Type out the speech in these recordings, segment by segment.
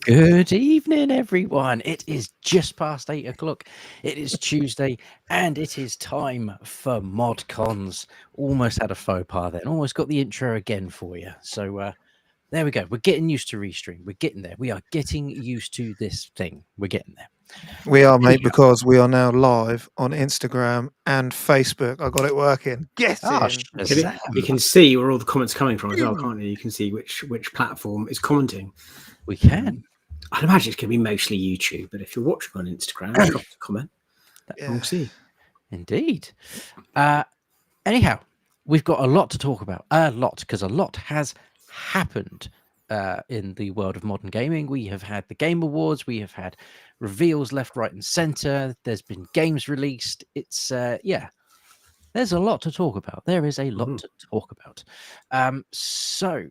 Good evening, everyone. It is just past 8 o'clock. It is Tuesday, and it is time for ModCons. Almost had a faux pas then. Almost got the intro again for you. So there we go. We're getting used to Restream. We're getting there. We are getting used to this thing. We're getting there. We are, mate, because we are now live on Instagram and Facebook. I got it working. Yes. You can see where all the comments are coming from as well, can't you? You can see which platform is commenting. We can. I'd imagine it's going to be mostly YouTube, but if you're watching on Instagram, drop a comment. We'll see. Indeed. Anyhow, we've got a lot to talk about. Because a lot has happened in the world of modern gaming. We have had the Game Awards. We have had reveals left, right, and center. There's been games released. It's there's a lot to talk about. There is a lot to talk about. So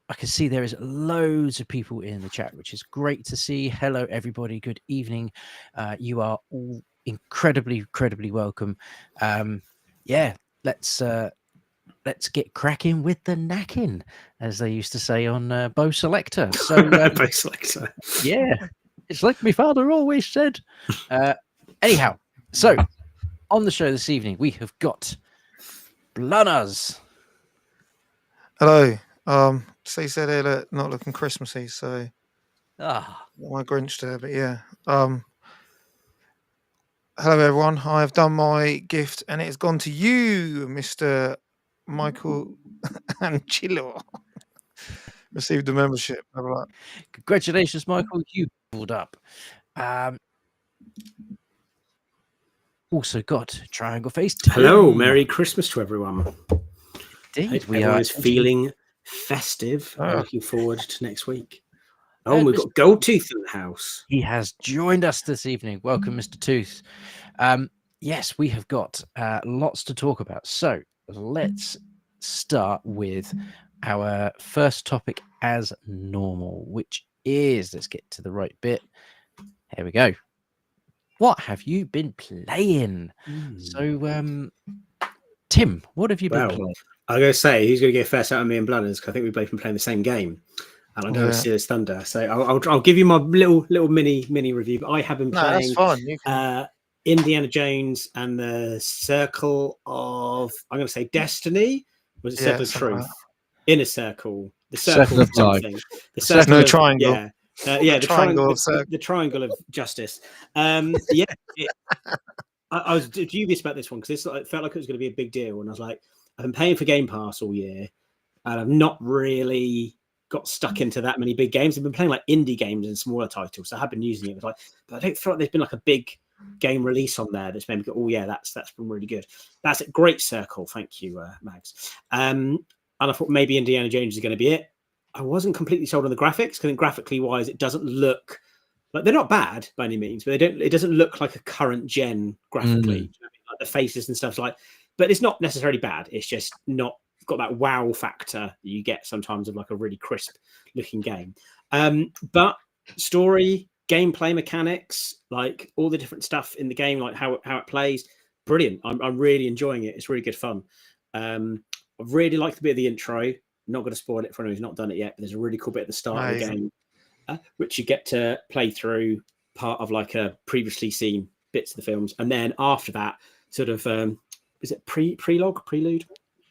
I can see there is loads of people in the chat, which is great to see. Hello, everybody. Good evening. You are all incredibly welcome. Let's get cracking with the knacking, as they used to say on Bo Selector. So, Bo Selector. Yeah, it's like my father always said. Anyhow, so on the show this evening, we have got Blunners. Hello. Steve said here not looking Christmassy, so my Grinch there, but yeah. Hello everyone. I have done my gift and it has gone to you, Mr. Michael Anchillo. Received a membership. Congratulations, Michael. You pulled up. Also got Triangle Face. Hello, Merry Christmas to everyone. Indeed, we are feeling festive. Looking forward to next week. Oh, we've got Goldtooth in the house. He has joined us this evening. Welcome, Mr. Tooth. Yes, we have got lots to talk about. So let's start with our first topic as normal, which is, let's get to the right bit. Here we go. What have you been playing? So, Tim, what have you been playing? I'm going to say he's going to get first out of me and Blunners because I think we've both been playing the same game, and I'm going to steal his thunder. So I'll give you my little mini review. But I have been playing Indiana Jones and the Circle of, I'm going to say Destiny. Was it Circle of Truth? Inner Circle. The Circle of something. The Circle of triangle. The triangle of justice. I was dubious about this one because it felt like it was going to be a big deal, and I was like, I've been paying for Game Pass all year, and I've not really got stuck into that many big games. I've been playing like indie games and smaller titles, so I have been using it. But I don't feel like there's been like a big game release on there that's made me go, oh yeah, that's been really good. That's a great Circle. Thank you, Mags. And I thought maybe Indiana Jones is going to be it. I wasn't completely sold on the graphics because I think graphically wise, it doesn't look like, they're not bad by any means, but it doesn't look like a current gen graphically. You know, like the faces and stuff but it's not necessarily bad. It's just not got that wow factor that you get sometimes of like a really crisp looking game. But story, gameplay mechanics, like all the different stuff in the game, like how it plays, brilliant. I'm really enjoying it. It's really good fun. I really like the bit of the intro. Not going to spoil it for anyone who's not done it yet, but there's a really cool bit at the start of the game, which you get to play through part of like a previously seen bits of the films. And then after that, sort of, is it prelude?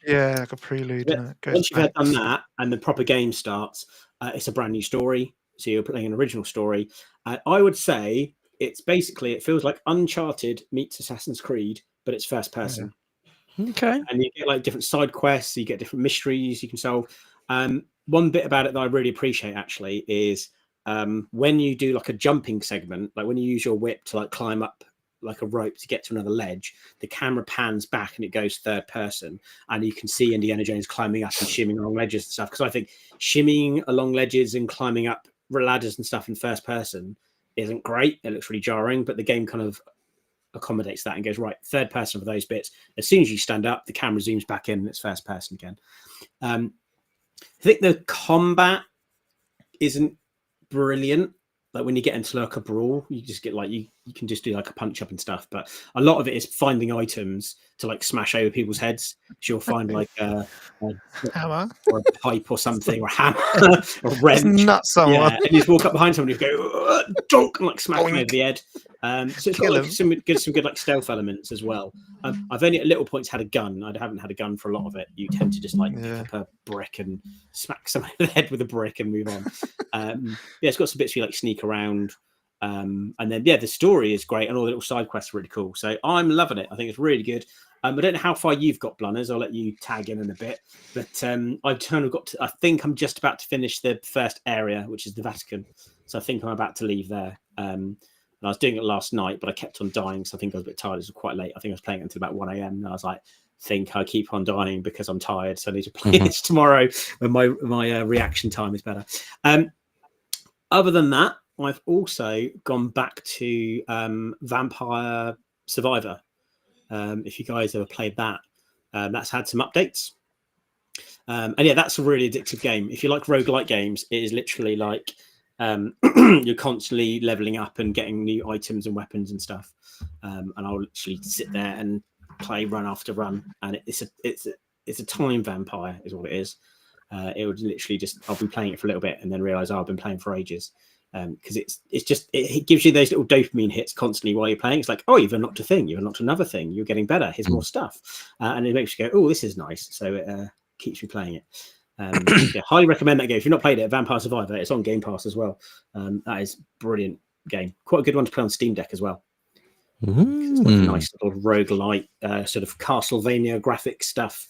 Yeah, like a prelude. Once you've done that and the proper game starts, it's a brand new story. So you're playing an original story. I would say it feels like Uncharted meets Assassin's Creed, but it's first person. Okay. And you get like different side quests, you get different mysteries you can solve. One bit about it that I really appreciate actually is when you do like a jumping segment, like when you use your whip to like climb up like a rope to get to another ledge, the camera pans back and it goes third person, and you can see Indiana Jones climbing up and shimmying along ledges and stuff. Because I think shimmying along ledges and climbing up ladders and stuff in first person isn't great. It looks really jarring, but the game kind of accommodates that and goes, right, third person for those bits. As soon as you stand up, the camera zooms back in and it's first person again. I think the combat isn't brilliant. Like when you get into like a brawl, you just get like you can just do like a punch up and stuff. But a lot of it is finding items to like smash over people's heads. So you'll find like a Hammer or a pipe or something, or a hammer, or a wrench. Nut someone. Yeah, and you just walk up behind someone, and you go donk, and like smack them Boink. over the head. So it's Kill got like him. some good like stealth elements as well. I've only at little points had a gun. I haven't had a gun for a lot of it. You tend to just like pick up a brick and smack someone in the head with a brick and move on. Yeah, it's got some bits where you like sneak around. And then the story is great and all the little side quests are really cool. So I'm loving it. I think it's really good. I don't know how far you've got, Blunners. I'll let you tag in a bit. But I think I'm just about to finish the first area, which is the Vatican. So I think I'm about to leave there. And I was doing it last night, but I kept on dying. So I think I was a bit tired. It was quite late. I think I was playing it until about 1 a.m. And I was like, think I keep on dying because I'm tired. So I need to play this tomorrow when my reaction time is better. Other than that, I've also gone back to Vampire Survivor. If you guys ever played that, that's had some updates. And that's a really addictive game. If you like roguelike games, it is literally like you're constantly leveling up and getting new items and weapons and stuff. And I'll literally sit there and play run after run. And it's a time vampire is what it is. It would literally I'll be playing it for a little bit and then realize I've been playing for ages. Because it gives you those little dopamine hits constantly while you're playing. It's like, oh, you've unlocked a thing, you've unlocked another thing, you're getting better, here's more stuff, and it makes you go, oh, this is nice. So it keeps you playing it. Highly recommend that game. If you've not played it, Vampire Survivor, it's on Game Pass as well. That is brilliant game, quite a good one to play on Steam Deck as well. It's like a nice little roguelite sort of Castlevania graphic stuff.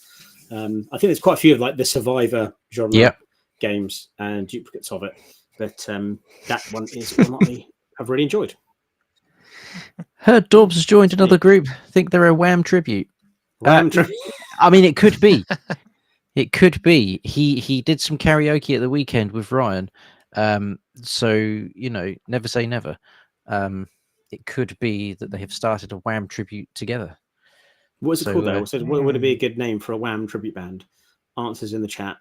I think there's quite a few of like the Survivor genre games and duplicates of it. But that one is one I've really enjoyed. Heard Dorbs has joined another group. Think they're a Wham tribute. Tribute. I mean, it could be. It could be. He did some karaoke at the weekend with Ryan. So, never say never. It could be that they have started a Wham tribute together. What's it called though? What would it be a good name for a Wham tribute band? Answers in the chat.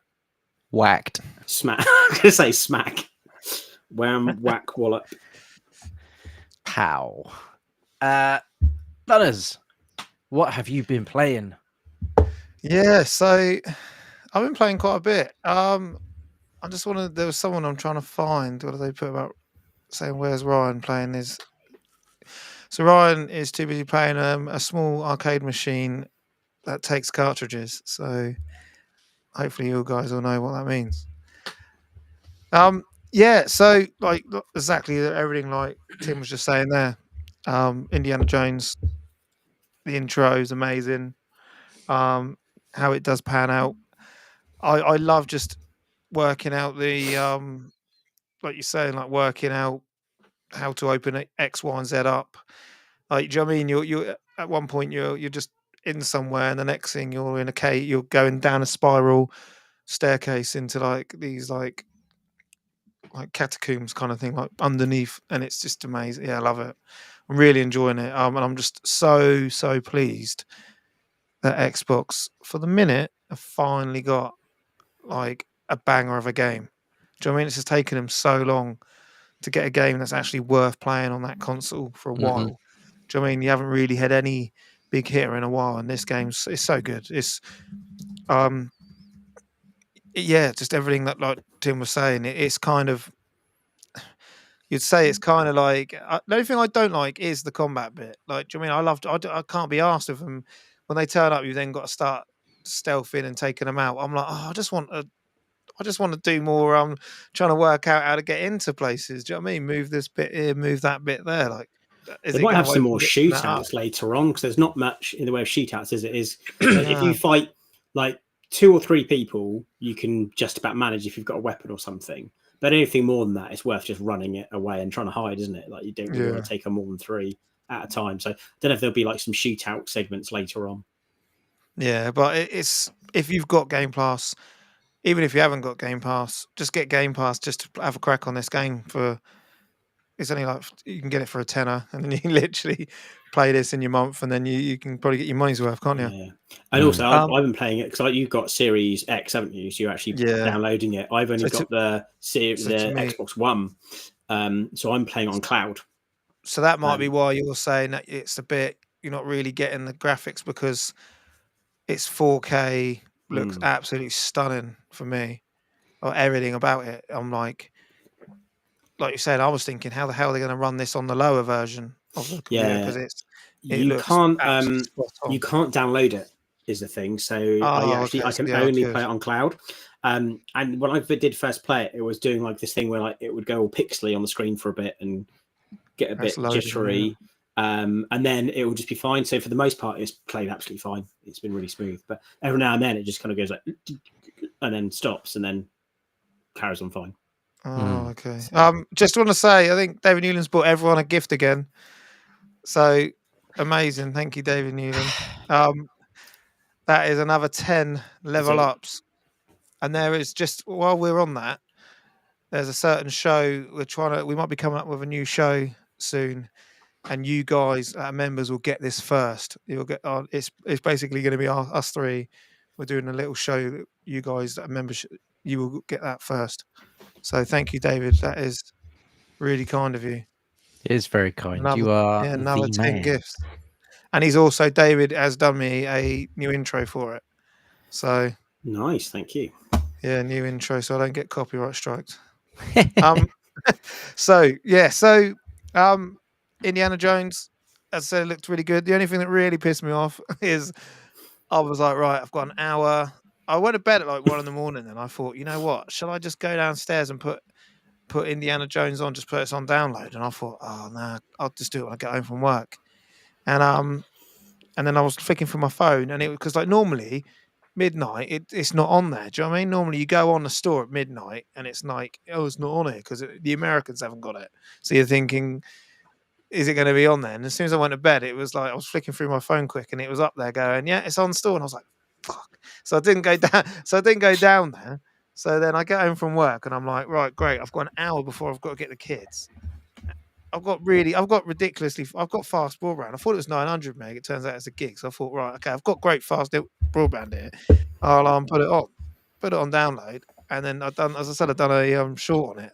Whacked. Smack. I'm going to say smack. Wham, whack, wallop. Pow. Bunners, what have you been playing? Yeah, so I've been playing quite a bit. There was someone I'm trying to find. What do they put about saying, where's Ryan playing his? So Ryan is too busy playing a small arcade machine that takes cartridges. So hopefully you guys all know what that means. So like exactly everything like Tim was just saying there. Indiana Jones, the intro is amazing. How it does pan out. I love just working out the like you're saying, like working out how to open X, Y, and Z up. Like, do you know what I mean? You're at one point you're just in somewhere, and the next thing you're in a cave. You're going down a spiral staircase into like these like catacombs kind of thing, like underneath, and it's just amazing. Yeah, I love it. I'm really enjoying it. And I'm just so pleased that Xbox, for the minute, have finally got like a banger of a game. Do you know what I mean? It's just taken them so long to get a game that's actually worth playing on that console for a while. Do you know what I mean? You haven't really had any big hitter in a while, and this game's so good. It's just everything that like Tim was saying. It's kind of, you'd say it's kind of like the only thing I don't like is the combat bit. Like, do you know what I mean? I can't be asked with them when they turn up. You then got to start stealthing and taking them out. I'm like, I just want to do more. I'm trying to work out how to get into places. Do you know what I mean? Move this bit here, move that bit there. Like, they might have some more shootouts later on, because there's not much in the way of shootouts as it is. If you fight like 2 or 3 people, you can just about manage if you've got a weapon or something. But anything more than that, it's worth just running it away and trying to hide, isn't it? Like, you don't really want to take on more than 3 at a time. So I don't know if there'll be like some shootout segments later on. Yeah, but it's, if you've got Game Pass, even if you haven't got Game Pass, just get Game Pass just to have a crack on this game for it's only like you can get it for a tenner, and then you can literally play this in your month, and then you can probably get your money's worth, can't you? Yeah. And also, Um, I've been playing it because you've got Series X, haven't you? So you're actually Yeah. downloading it. I've only So got the so to me- Xbox One, so I'm playing on cloud. So that might be why you're saying that it's a bit. You're not really getting the graphics because it's 4K. Looks absolutely stunning for me, or everything about it. I'm like you said, I was thinking, how the hell are they going to run this on the lower version of the computer? Because it You looks can't absolutely spot on. you can't download it is the thing. So I can only play it on cloud. And when I did first play it, it was doing like this thing where like it would go all pixely on the screen for a bit and get a bit jittery. And then it will just be fine. So for the most part, it's played absolutely fine. It's been really smooth. But every now and then it just kind of goes like and then stops and then carries on fine. Oh, okay. Just want to say, I think David Newland's bought everyone a gift again. So amazing. Thank you, David Newland. That is another 10 level ups. And there is just, while we're on that, there's a certain show we might be coming up with a new show soon. And you guys, members, will get this first. You'll get on. It's basically going to be us three. We're doing a little show. You guys that are members, you will get that first. So thank you, David. That is really kind of you. It is very kind. Another, You are another the 10 man. gifts. And David has done me a new intro for it. So nice, thank you. Yeah, new intro, so I don't get copyright strikes. So Indiana Jones, as I said, it looked really good. The only thing that really pissed me off is I was like, right, I've got an hour. I went to bed at like 1 a.m, and I thought, you know what? Shall I just go downstairs and put Indiana Jones on, just put it on download? And I thought, oh no, I'll just do it when I get home from work. And then I was flicking through my phone, and it because like normally midnight, it's not on there. Do you know what I mean? Normally you go on the store at midnight and it's like, oh, it's not on it because the Americans haven't got it. So you're thinking, is it going to be on there? And as soon as I went to bed, it was like I was flicking through my phone quick and it was up there going, yeah, it's on store. And I was like, fuck. So I didn't go down. So I didn't go down there. So then I get home from work and I'm like, right, great. I've got an hour before I've got to get the kids. I've got fast broadband. I thought it was 900 meg. It turns out it's a gig. So I thought, right, okay, I've got great fast broadband here. I'll put it on download, and then I've done a short on it,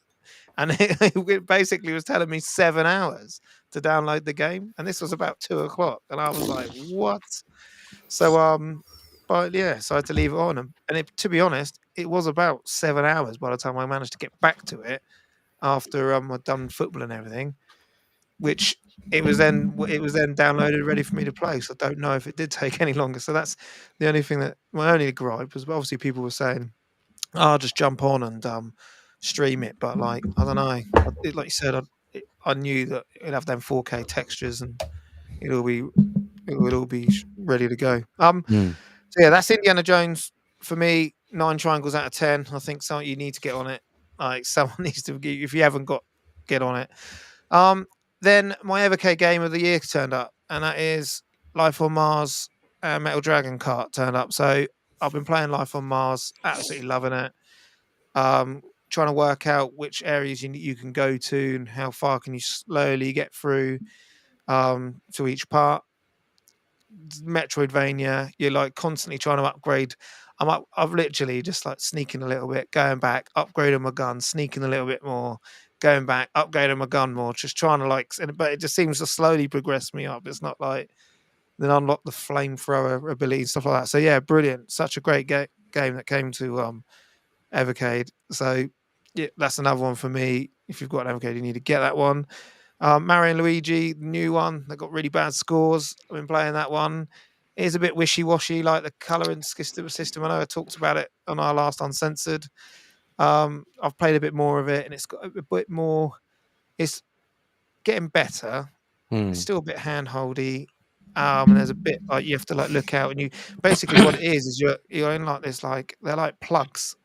and it basically was telling me 7 hours to download the game, and this was about 2 o'clock, and I was like, what? So but yeah, so I had to leave it on, and to be honest, it was about 7 hours by the time I managed to get back to it after I'd done football and everything. Which it was then downloaded ready for me to play. So I don't know if it did take any longer. So that's the only thing that my only gripe was. Obviously, people were saying, "I'll just jump on and stream it," but like I don't know. Like you said, I knew that it'd have them 4K textures and it would all be ready to go. So yeah, that's Indiana Jones for me. 9 triangles out of 10. I think something you need to get on it. Like someone needs to, if you haven't get on it. Then my Evercade game of the year turned up, and that is Life on Mars and Metal Dragon Kart turned up. So I've been playing Life on Mars, absolutely loving it. Trying to work out which areas you can go to and how far can you slowly get through to each part. Metroidvania, you're like constantly trying to upgrade. I've literally just like sneaking a little bit, going back, upgrading my gun, sneaking a little bit more, going back, upgrading my gun more, just trying to but it just seems to slowly progress me up. It's not like then unlock the flamethrower ability and stuff like that. So yeah, brilliant. Such a great game that came to Evercade. So yeah, that's another one for me. If you've got an Evercade, you need to get that one. Mario and Luigi, the new one, they got really bad scores. I've been playing that one. It is a bit wishy-washy, like the colouring system. I know I talked about it on our last Uncensored. I've played a bit more of it, and it's got a bit more. It's getting better. It's still a bit hand-holdy, and there's a bit like you have to like look out, and you basically what it is you're in like this like they're like plugs.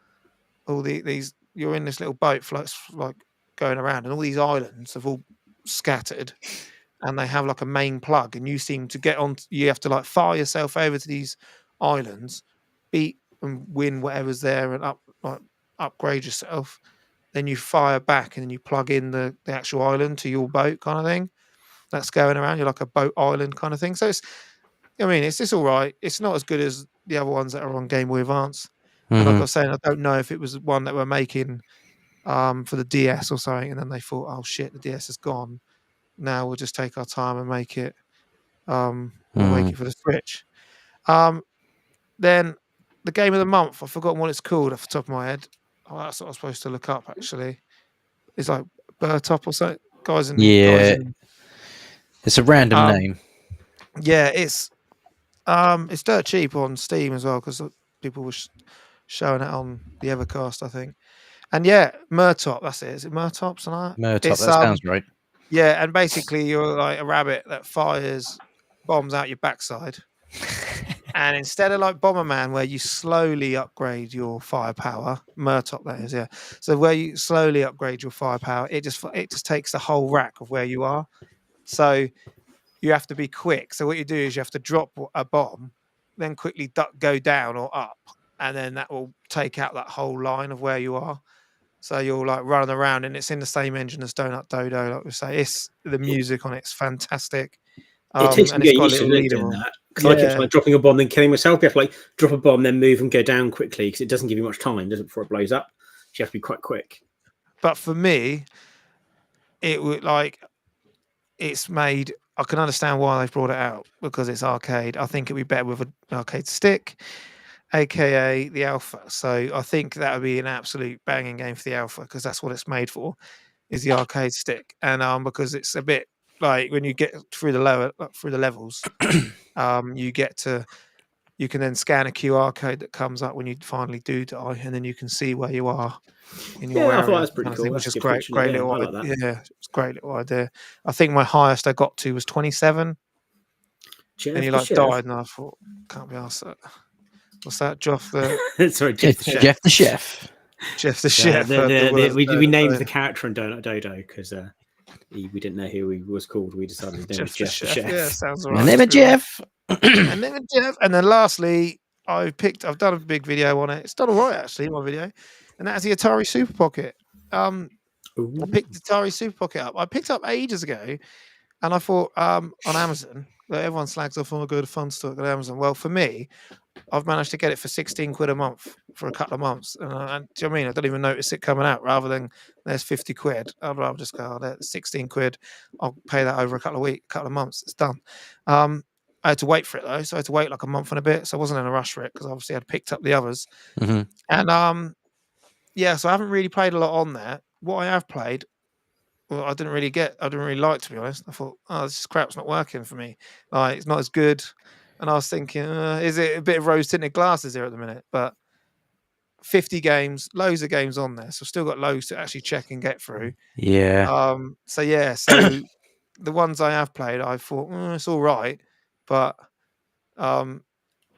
All these you're in this little boat floats like going around, and all these islands have all scattered, and they have like a main plug, and you seem to get on. You have to like fire yourself over to these islands, beat and win whatever's there, and upgrade yourself. then you fire back, and then you plug in the actual island to your boat kind of thing. That's going around. You're like a boat island kind of thing. So it's all right. It's not as good as the other ones that are on Game Boy Advance. And like I was saying, I don't know if it was one that we're making for the DS or something, and then they thought, oh shit, the DS is gone. Now we'll just take our time and make it. We'll make it for the Switch. Then the game of the month, I've forgotten what it's called off the top of my head. Oh, that's what I was supposed to look up actually. It's like Burtop or something. Guys in it's a random name. Yeah, it's dirt cheap on Steam as well because people were showing it on the Evercast, I think. And yeah, Murtop, that's it. Is it Murtop? Something like that? Murtop, that sounds right. Yeah, and basically you're like a rabbit that fires bombs out your backside. And instead of like Bomberman, where you slowly upgrade your firepower, Murtop that is, yeah. So where you slowly upgrade your firepower, it just takes the whole rack of where you are. So you have to be quick. So what you do is you have to drop a bomb, then quickly go down or up, and then that will take out that whole line of where you are. So you're like running around, and it's in the same engine as Donut Dodo, like we say. It's the music on it's fantastic. It takes and me it's got a used to little leader doing on. that because I kept like dropping a bomb, then killing myself. You have to like drop a bomb, then move and go down quickly because it doesn't give you much time, does it, before it blows up? So you have to be quite quick. But for me, it would like it's made. I can understand why they've brought it out because it's arcade. I think it'd be better with an arcade stick, aka the Alpha. So I think that would be an absolute banging game for the Alpha because that's what it's made for, is the arcade stick. And because it's a bit like when you get through the levels, you can then scan a QR code that comes up when you finally do die, and then you can see where you are in your area. I thought that's pretty cool. Which is That's great. Great little I like that. Yeah, it's a great little idea. I think my highest I got to was 27. And he like died, and I thought, can't be asked that. What's that, Joff? Sorry, Jeff the Chef. Jeff the Chef. Jeff the Chef. We named the character in Donut Dodo because we didn't know who he was called. We decided his name was Jeff the Chef. Yeah, sounds right. My name is Jeff. And then Jeff. And then lastly, I've done a big video on it. It's done all right actually, my video. And that's the Atari Super Pocket. I picked the Atari Super Pocket up. I picked it up ages ago, and I thought on Amazon, like everyone slags off on a good fun store at Amazon. Well, for me, I've managed to get it for 16 quid a month for a couple of months. And do you know what I mean? I don't even notice it coming out rather than there's 50 quid. I'd rather just go, there's 16 quid. I'll pay that over a couple of months. It's done. I had to wait for it though. So I had to wait like a month and a bit. So I wasn't in a rush for it because obviously I'd picked up the others. And so I haven't really played a lot on there. What I have played, well, I didn't really like, to be honest. I thought, this crap's not working for me. Like, it's not as good. And I was thinking, is it a bit of rose-tinted glasses here at the minute? But 50 games, loads of games on there. So I've still got loads to actually check and get through. Yeah. So the ones I have played, I thought, it's all right. But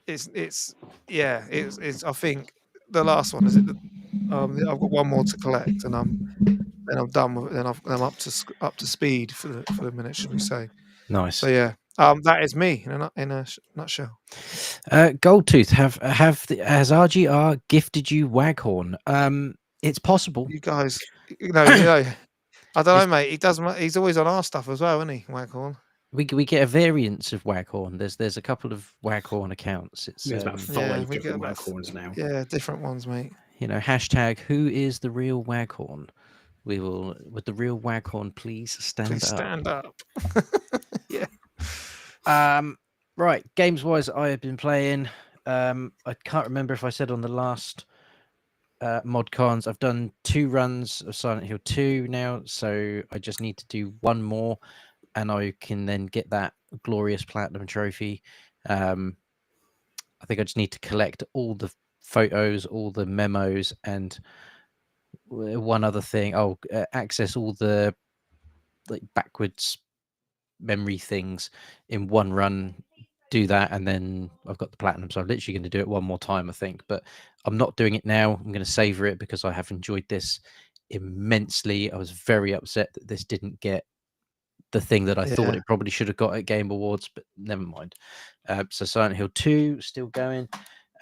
it's I think the last one is it. I've got one more to collect, and then I'm done with it. Then I'm up to speed for the minute, should we say? Nice. So yeah, that is me in a nutshell. Goldtooth, has RGR gifted you Waghorn? It's possible. You guys, I don't know, mate. He does. He's always on our stuff as well, isn't he, Waghorn? We get a variance of Waghorn. There's a couple of Waghorn accounts. There's about 5 different Waghorns now. Yeah, different ones, mate. Hashtag who is the real Waghorn? Would the real Waghorn please stand up? Stand up. Yeah. Right. Games wise, I have been playing. I can't remember if I said on the last ModCons, I've done 2 runs of Silent Hill 2 now, so I just need to do one more, and I can then get that glorious platinum trophy. I think I just need to collect all the photos, all the memos, and one other thing. Access all the backwards memory things in one run. Do that, and then I've got the platinum. So I'm literally going to do it one more time, I think. But I'm not doing it now. I'm going to savor it because I have enjoyed this immensely. I was very upset that this didn't get the thing that I thought it probably should have got at Game Awards, but never mind. So Silent Hill 2 still going.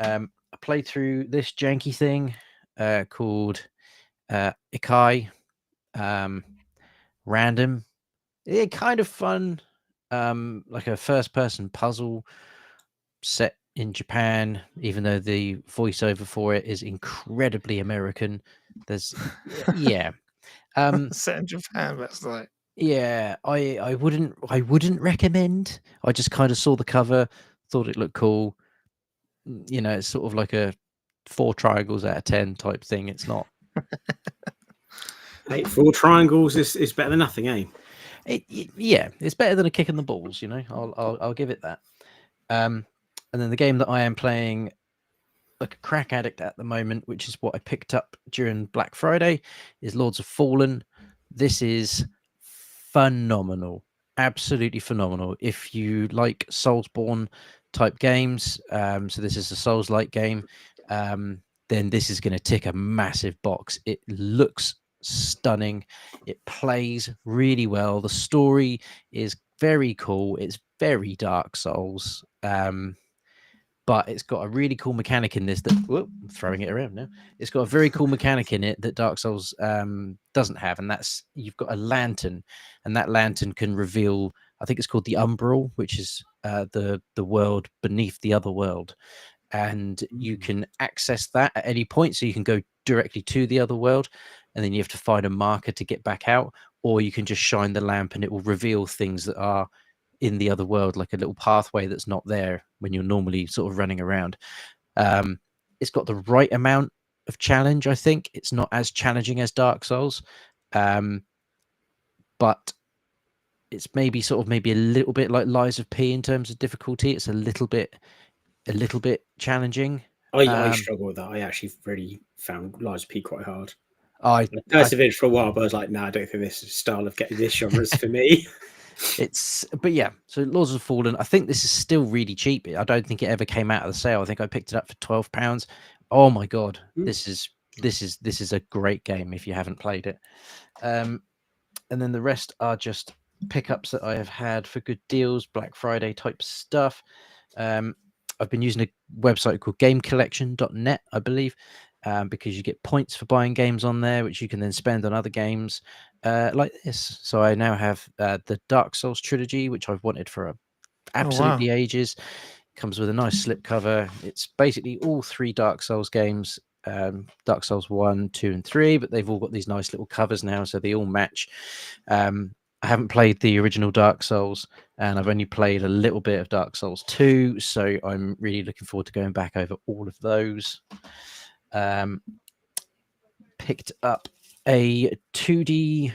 I played through this janky thing called Ikai, random, kind of fun, like a first-person puzzle set in Japan, even though the voiceover for it is incredibly American. There's, yeah, Set in Japan, that's like. yeah. I wouldn't recommend. I just kind of saw the cover, thought it looked cool. You know, it's sort of like a 4 triangles out of 10 type thing. It's not. Hey, 4 triangles is better than nothing, eh? Yeah, it's better than a kick in the balls. You know, I'll give it that. And then the game that I am playing like a crack addict at the moment, which is what I picked up during Black Friday, is Lords of Fallen. This is phenomenal, absolutely phenomenal. If you like Soulsborne type games, so this is a Souls-like game, then this is going to tick a massive box. It looks stunning. It plays really well. The story is very cool. It's very Dark Souls. But it's got a really cool mechanic in this that whoop, I'm throwing it around now. It's got a very cool mechanic in it that Dark Souls doesn't have, and that's you've got a lantern, and that lantern can reveal. I think it's called the Umbrell, which is the world beneath the other world, and you can access that at any point. So you can go directly to the other world, and then you have to find a marker to get back out, or you can just shine the lamp, and it will reveal things that are in the other world, like a little pathway that's not there when you're normally sort of running around. It's got the right amount of challenge. I think it's not as challenging as Dark Souls, but it's maybe a little bit like Lies of P in terms of difficulty. It's a little bit challenging. I struggle with that. I actually really found Lies of P quite hard. I persevered for a while, but I was like, no, I don't think this style of getting this genre is for me. But yeah, so Lords of Fallen, I think this is still really cheap. I don't think it ever came out of the sale. I think I picked it up for £12. Oh my god, this is a great game if you haven't played it. And then the rest are just pickups that I have had for good deals, Black Friday type stuff. I've been using a website called gamecollection.net, I believe, because you get points for buying games on there, which you can then spend on other games like this. So I now have the Dark Souls trilogy, which I've wanted for absolutely ages. Comes with a nice slipcover. It's basically all 3 Dark Souls games, Dark Souls 1, 2, and 3, but they've all got these nice little covers now, so they all match. I haven't played the original Dark Souls, and I've only played a little bit of Dark Souls 2, so I'm really looking forward to going back over all of those. Picked up a 2D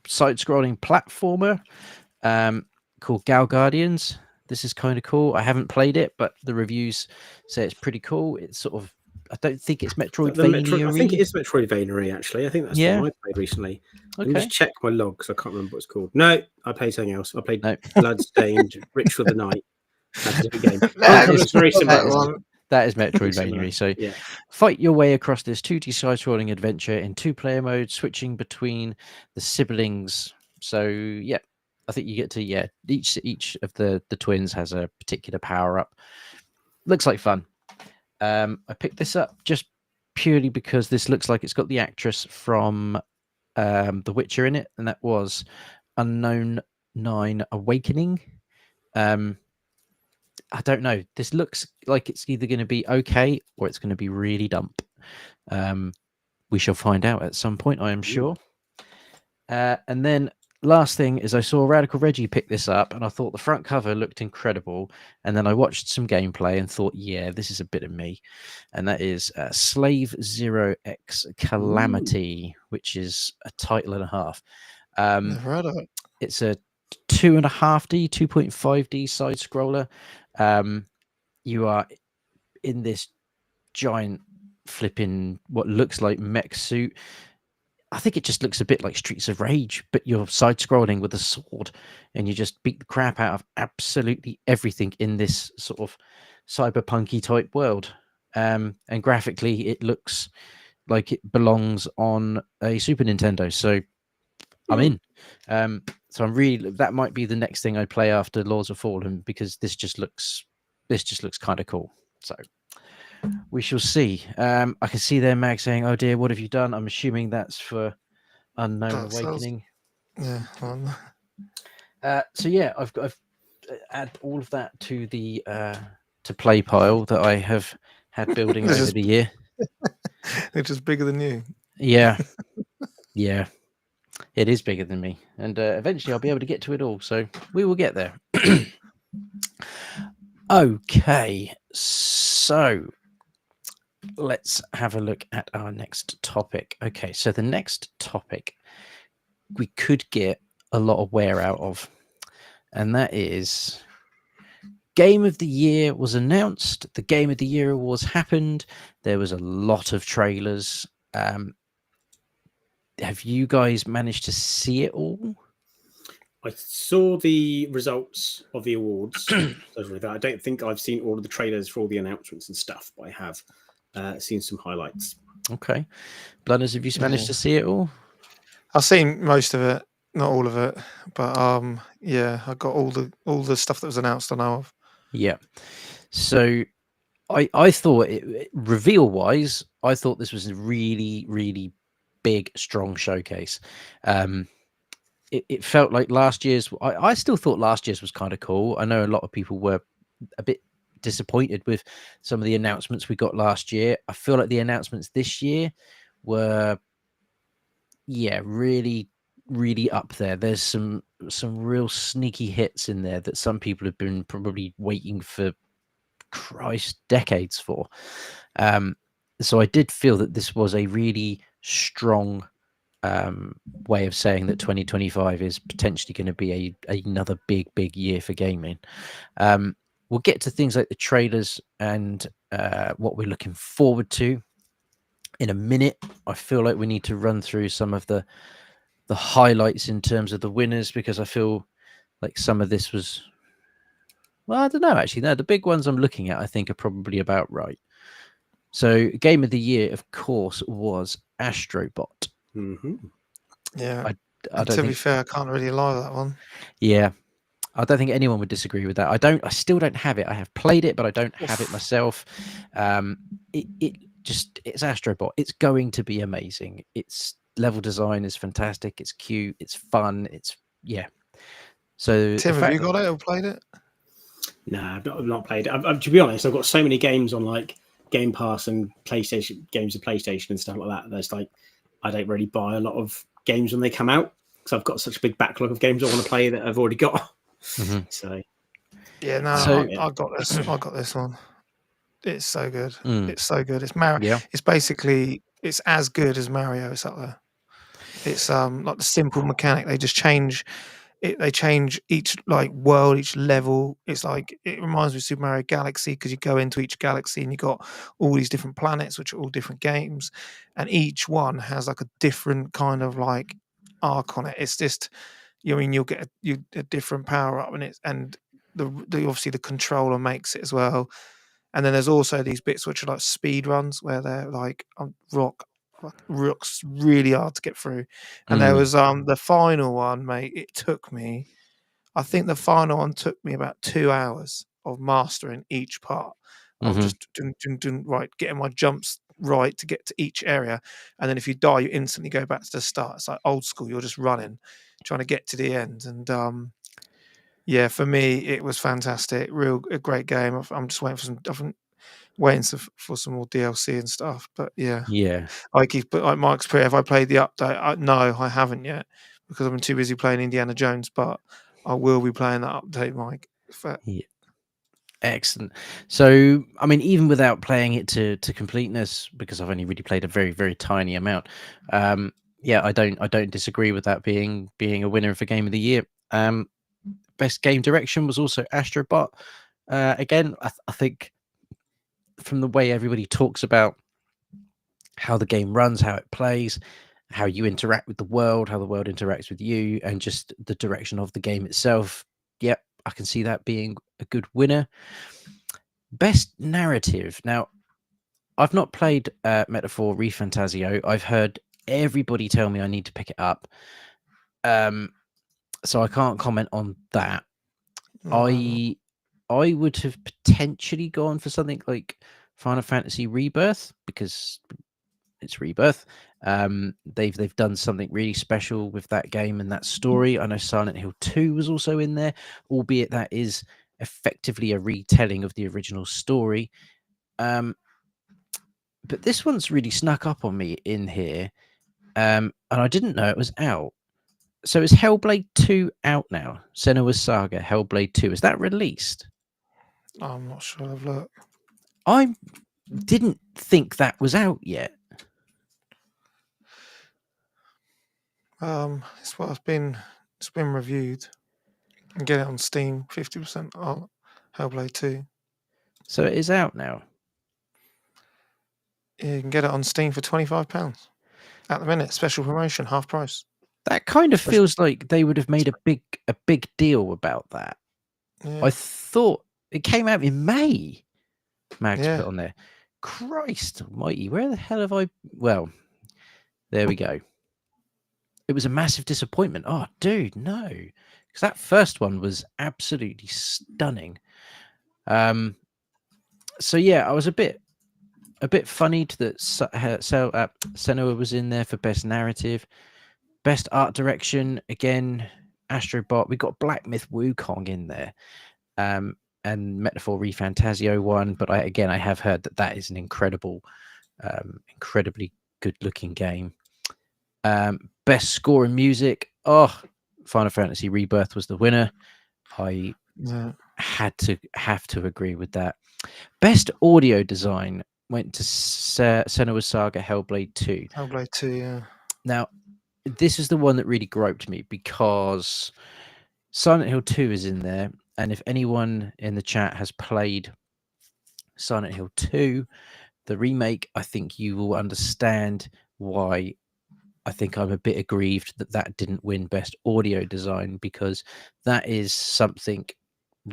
side-scrolling platformer called Gal Guardians. This is kind of cool. I haven't played it, but the reviews say it's pretty cool. It's sort of, I don't think it's Metroidvania. I think it is Metroidvania, actually. I think that's the one I played recently. Let me just check my log because I can't remember what it's called. No, I played something else. I played Bloodstained, Ritual of the Night. That's a different game. It's very similar. That is Metroidvania. So fight your way across this 2D side-scrolling adventure in 2-player mode, switching between the siblings. So yeah, I think you get to each of the twins has a particular power-up. Looks like fun. I picked this up just purely because this looks like it's got the actress from The Witcher in it, and that was Unknown 9 Awakening. I don't know. This looks like it's either going to be okay or it's going to be really dump. We shall find out at some point, I am sure. And then last thing is I saw Radical Reggie pick this up, and I thought the front cover looked incredible. And then I watched some gameplay and thought, yeah, this is a bit of me. And that is Slave Zero X Calamity, which is a title and a half. Never heard of it. It's a 2.5D, 2.5D side scroller. You are in this giant flipping what looks like mech suit. I think it just looks a bit like Streets of Rage, but you're side scrolling with a sword and you just beat the crap out of absolutely everything in this sort of cyberpunky type world. And graphically it looks like it belongs on a Super Nintendo. So I'm in. So I'm really, that might be the next thing I play after Lords of Fallen, because this just looks kind of cool. So We shall see. I can see there Mag saying, "Oh dear, what have you done?" I'm assuming that's for Unknown Dark Souls. Awakening. Yeah. So yeah, I've add all of that to the to play pile that I have had building This over is- the year. It's just bigger than you. Yeah, yeah, it is bigger than me, and eventually I'll be able to get to it all. So we will get there. Okay, so let's have a look at our next topic. Okay, so the next topic we could get a lot of wear out of, and that is Game of the Year was announced. The Game of the Year awards happened. There was a lot of trailers. Have you guys managed to see it all? I saw the results of the awards. I don't think I've seen all of the trailers for all the announcements and stuff, but I have seen some highlights. Okay. Blunners, have you managed to see it all? I've seen most of it, not all of it, but yeah, I got all the stuff that was announced. I know of. Yeah. So I thought reveal wise, I thought this was a really, really big, strong showcase. It felt like last year's. I still thought last year's was kind of cool. I know a lot of people were a bit disappointed with some of the announcements we got last year. I feel like the announcements this year were, yeah, really, really up there. There's some real sneaky hits in there that some people have been probably waiting for, Christ, decades for. So I did feel that this was a really strong way of saying that 2025 is potentially going to be another big year for gaming. We'll get to things like the trailers and what we're looking forward to in a minute. I feel like we need to run through some of the highlights in terms of the winners, because I feel like some of this was, well, I don't know, actually. No, the big ones I'm looking at, I think, are probably about right. So Game of the Year, of course, was Astrobot. Mm-hmm. Yeah. I don't to be think, fair, I can't really lie with that one. yeah, I don't think anyone would disagree with that. I still don't have it. I have played it, but I don't have it myself. It's Astrobot. It's going to be amazing. Its level design is fantastic. It's cute. It's fun. Yeah. So Tim, have you got it or played it? No, I've not played it. To be honest, I've got so many games on like Game Pass and PlayStation games of PlayStation and stuff like that. There's like, I don't really buy a lot of games when they come out because I've got such a big backlog of games I want to play that I've already got. Mm-hmm. So yeah, no, I got this. I got this one. It's so good. It's so good. It's Mario. Yeah. It's basically as good as Mario. It's up there. It's like the simple mechanic. They just change it. They change each like world, each level. It's like it reminds me of Super Mario Galaxy because you go into each galaxy and you got all these different planets, which are all different games, and each one has like a different kind of like arc on it. It's just, I mean, you'll get a different power up, and the obviously the controller makes it as well. And then there's also these bits which are like speed runs where they're like rock's really hard to get through. And there was the final one, mate. It took me, I think the final one took me about 2 hours of mastering each part of just right, getting my jumps right to get to each area. And then if you die, you instantly go back to the start. It's like old school. You're just running, trying to get to the end. And yeah, for me, it was fantastic. A great game. I'm just waiting for some more DLC and stuff. But yeah, like Mike's prayer. Have I played the update? No, I haven't yet because I've been too busy playing Indiana Jones. But I will be playing that update, Mike. Yeah. Excellent. So, I mean, even without playing it to completeness, because I've only really played a very, very tiny amount. Yeah, I don't disagree with that being a winner for Game of the Year. Best game direction was also Astrobot. Again, I think from the way everybody talks about how the game runs, how it plays, how you interact with the world, how the world interacts with you, and just the direction of the game itself. Yep, I can see that being a good winner. Best narrative. Now, I've not played Metaphor ReFantasio. I've heard everybody tell me I need to pick it up. So I can't comment on that. I would have potentially gone for something like Final Fantasy Rebirth, because it's Rebirth. They've done something really special with that game and that story. I know Silent Hill 2 was also in there, albeit that is effectively a retelling of the original story. But this one's really snuck up on me in here, and I didn't know it was out. So is Hellblade 2 out now? Senua's Saga, Hellblade 2. Is that released? I'm not sure. I've looked. I didn't think that was out yet. It's what it's been reviewed. You can get it on Steam, 50% on Hellblade 2. So it is out now. Yeah, you can get it on Steam for £25 at the minute. Special promotion, half price. That kind of feels like they would have made a big deal about that. Yeah. I thought it came out in May. Max Yeah. put on there. Christ almighty, where the hell have I? Well, there we go. It was a massive disappointment. Oh, dude, no, because that first one was absolutely stunning. So yeah, I was a bit funny that Senua was in there for best narrative, best art direction. Again, Astrobot. We got Black Myth Wukong in there, and Metaphor ReFantasio won. But I have heard that is an incredibly good looking game. Best score and music. Oh, Final Fantasy Rebirth was the winner. I have to agree with that. Best audio design went to Senua's Saga Hellblade 2. Hellblade 2, yeah. Now, this is the one that really groped me because Silent Hill 2 is in there, and if anyone in the chat has played Silent Hill 2, the remake, I think you will understand why I think I'm a bit aggrieved that didn't win best audio design, because that is something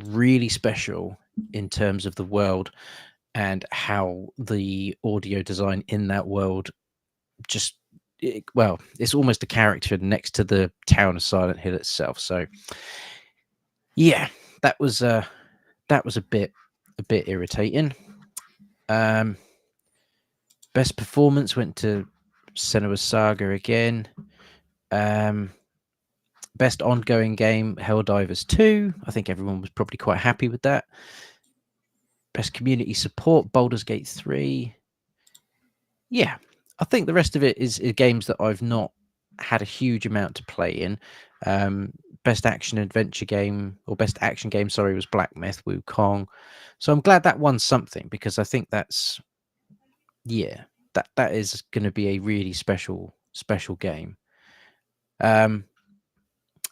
really special in terms of the world and how the audio design in that world it's almost a character next to the town of Silent Hill itself. So yeah, that was a bit irritating. Best performance went to Senua's Saga again. Best ongoing game, Helldivers 2. I think everyone was probably quite happy with that. Best community support, Baldur's Gate 3. Yeah, I think the rest of it is games that I've not had a huge amount to play in. Best action adventure game, or best action game, sorry, was Black Myth Wukong. So I'm glad that won something, because I think that's, yeah, that is going to be a really special game.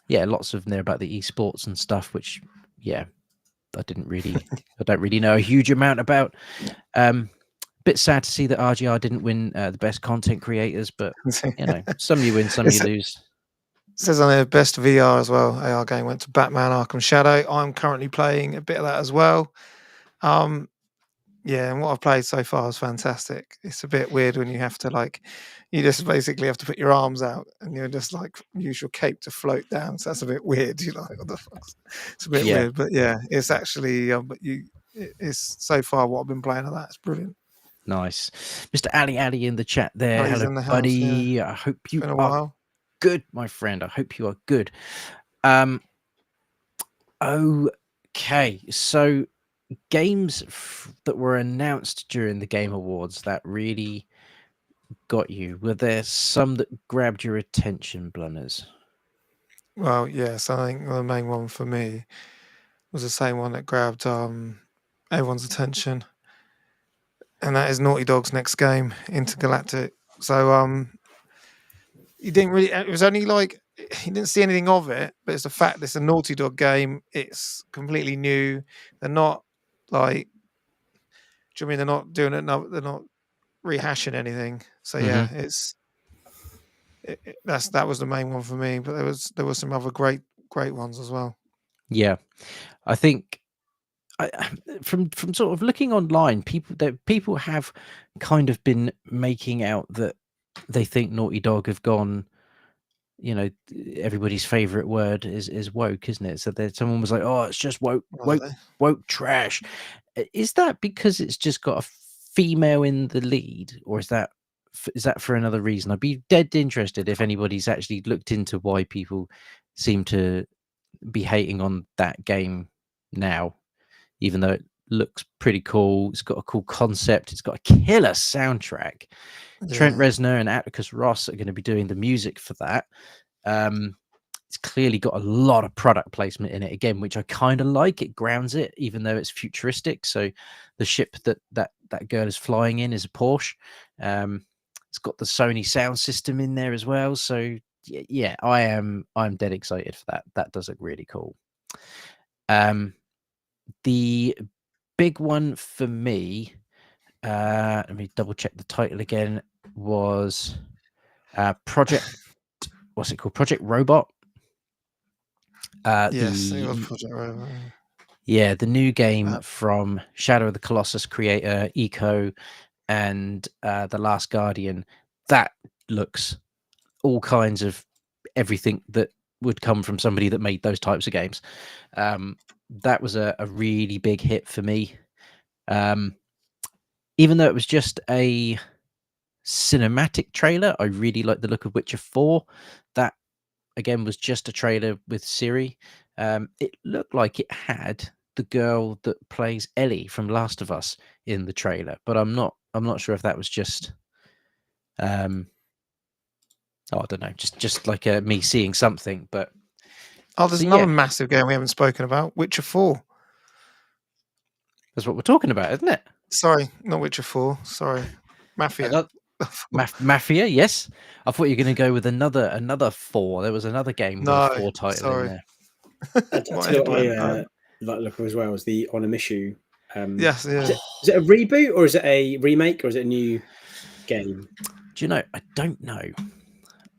Yeah, lots of there about the esports and stuff, which, yeah, I don't really know a huge amount about. Bit sad to see that RGR didn't win the best content creators, but you know, some you win, some you lose. It says on there best VR as well. AR game went to Batman Arkham Shadow. I'm currently playing a bit of that as well. Yeah, and what I've played so far is fantastic. It's a bit weird when you have to you just basically have to put your arms out and you're just use your cape to float down. So that's a bit weird. You're like, what the fuck? It's a bit weird, but yeah, it's actually. It's so far what I've been playing of that. It's brilliant. Nice, Mr. Ali in the chat there. Oh, hello, in the house, buddy. yeah. I hope you been a are while. good, my friend. I hope you are good. Okay, so games that were announced during the Game Awards that really got you, were there some that grabbed your attention, Blunners? Well, yes, I think the main one for me was the same one that grabbed everyone's attention, and that is Naughty Dog's next game, Intergalactic. So you didn't really, it was only you didn't see anything of it, but it's the fact that it's a Naughty Dog game. It's completely new. They're not do you know what I mean? They're not doing it. No, they're not rehashing anything. So yeah, that was the main one for me. But there was some other great ones as well. Yeah, I think from sort of looking online, people have kind of been making out that they think Naughty Dog have gone. You know, everybody's favorite word is woke, isn't it? So someone was like, "Oh, it's just woke trash." Is that because it's just got a female in the lead, or is that for another reason? I'd be dead interested if anybody's actually looked into why people seem to be hating on that game now, even though it looks pretty cool. It's got a cool concept. It's got a killer soundtrack. Trent Reznor and Atticus Ross are going to be doing the music for that. It's clearly got a lot of product placement in it again, which I kind of like. It grounds it, even though it's futuristic. So the ship that girl is flying in is a Porsche. It's got the Sony sound system in there as well. So yeah, I'm dead excited for that. That does look really cool. The big one for me, let me double check the title again, was Project, what's it called? Project Robot. Yes, it was Project Robot. Yeah, the new game from Shadow of the Colossus creator, Eco, and The Last Guardian. That looks all kinds of everything that would come from somebody that made those types of games. That was a really big hit for me. Even though it was just a cinematic trailer, I really liked the look of Witcher 4. That, again, was just a trailer with Siri. It looked like it had the girl that plays Ellie from Last of Us in the trailer, but I'm not sure if that was just I don't know, just like me seeing something. But there's another massive game we haven't spoken about, Witcher 4. That's what we're talking about, isn't it? Sorry, not Witcher 4. Sorry, Mafia. Mafia, yes. I thought you were going to go with another 4. There was another game with a 4 title in there. I like look as well as the Onimushu. Yes, yeah. Is it a reboot or is it a remake or is it a new game? Do you know? I don't know.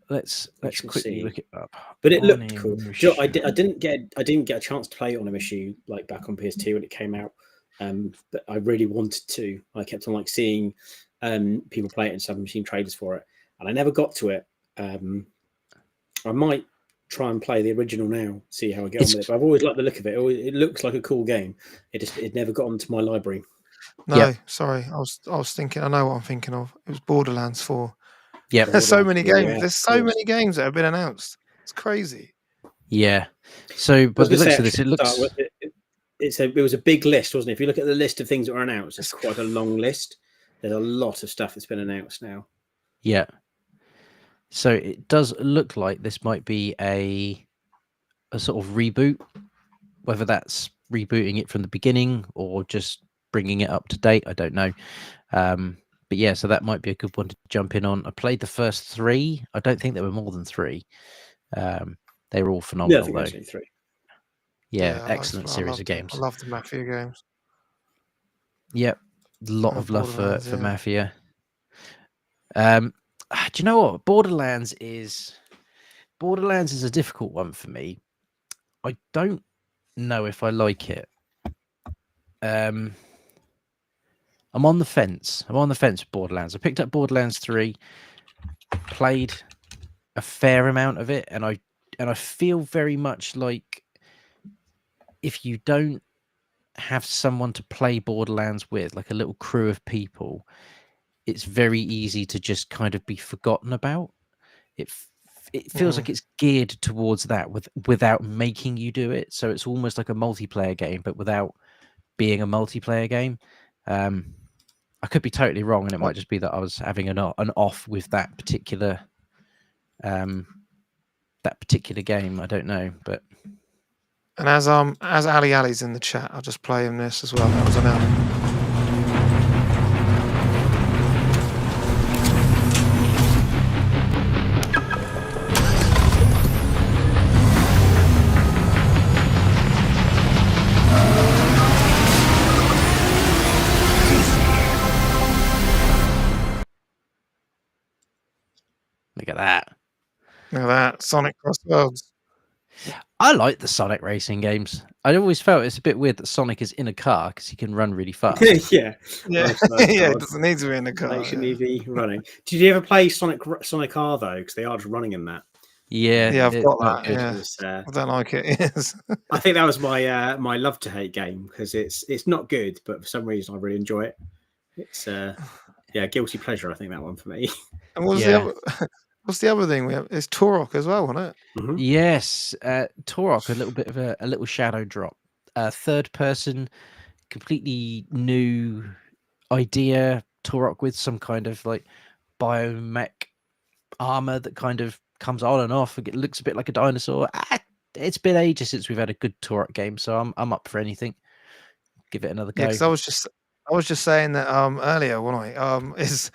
Let's quickly look it up. But it looked cool. Do you know, I didn't get a chance to play Onimushu like back on PS2 when it came out. But I really wanted to. I kept on like seeing people play it and stuff and seeing trailers for it, and I never got to it. I might try and play the original now, see how I get on with it. But I've always liked the look of it. It looks like a cool game. It never got onto my library. No, sorry, I was thinking. I know what I'm thinking of. It was Borderlands 4. Yeah, there's so many games. Yeah, there's so many games that have been announced. It's crazy. Yeah. So, but the looks of this, it looks. It was a big list, wasn't it? If you look at the list of things that were announced, it's quite a long list. There's a lot of stuff that's been announced now. Yeah. So it does look like this might be a sort of reboot, whether that's rebooting it from the beginning or just bringing it up to date. I don't know. But yeah, so that might be a good one to jump in on. I played the first 3. I don't think there were more than 3. They were all phenomenal, though. Actually 3. Yeah, excellent series of games. I love the Mafia games. Yep, a lot of love for Mafia. Do you know what? Borderlands is a difficult one for me. I don't know if I like it. I'm on the fence. With Borderlands. I picked up Borderlands 3, played a fair amount of it, and I feel very much like if you don't have someone to play Borderlands with, like a little crew of people, it's very easy to just kind of be forgotten about. It feels like it's geared towards that without making you do it. So it's almost like a multiplayer game, but without being a multiplayer game. I could be totally wrong, and it might just be that I was having an off with that particular game. I don't know, but. And as Ali Ali's in the chat, I'll just play him this as well. That was announced. Look at that. Look at that. Sonic Cross Worlds. I like the Sonic racing games. I always felt it's a bit weird that Sonic is in a car because he can run really fast. yeah. It doesn't need to be in a car. They shouldn't be running. Did you ever play Sonic R though? Because they are just running in that. Yeah, I've got that. Yeah. I don't like it. Yes. I think that was my my love to hate game because it's not good, but for some reason I really enjoy it. It's yeah, guilty pleasure. I think that one for me. And what's Yeah. the other? What's the other thing we have? It's Turok as well, isn't it? Mhm. Yes, Turok, a little bit of a little shadow drop. Third person, completely new idea. Turok with some kind of like biomech armor that kind of comes on and off. It looks a bit like a dinosaur. It's been ages since we've had a good Turok game, so I'm up for anything. Give it another Yeah, go. because I was just saying that earlier, wasn't I? Is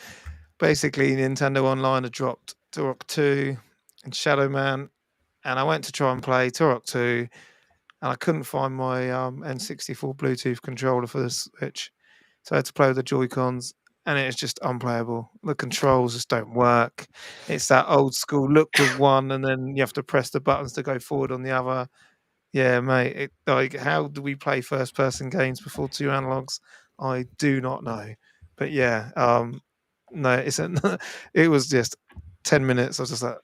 basically Nintendo Online had dropped Turok 2 and Shadow Man, and I went to try and play Turok 2, and I couldn't find my N64 Bluetooth controller for the Switch, so I had to play with the Joy-Cons, and it's just unplayable. The controls just don't work. It's that old school look with one, and then you have to press the buttons to go forward on the other. Yeah, mate. Like, how do we play first-person games before two analogs? I do not know. But yeah, no, it's it was just 10 minutes. I was just like,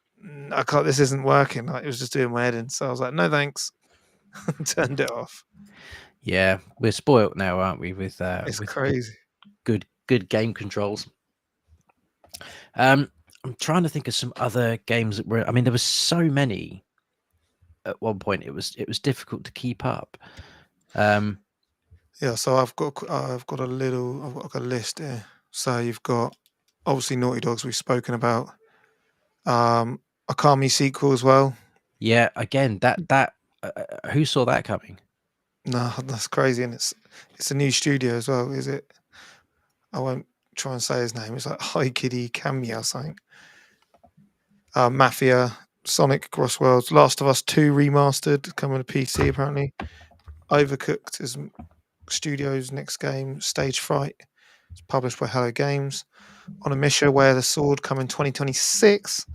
I can't. This isn't working. Like, it was just doing my head in. So I was like, no, thanks. Turned it off. Yeah, we're spoilt now, aren't we? With It's with crazy. good game controls. I'm trying to think of some other games that were. I mean, there was so many. At one point, it was difficult to keep up. Yeah, so I've got a list here. So you've got obviously Naughty Dogs we've spoken about. Akami sequel as well. Yeah, again, that who saw that coming? No, that's crazy, and it's a new studio as well, is it? I won't try and say his name. It's like Hi Kitty Kamiya or something. Mafia, Sonic Crossworlds, Last of Us 2 remastered, coming to PC apparently. Overcooked is Studio's next game. Stage Fright, it's published by Hello Games. On a Mission, Where the Sword, coming 2026.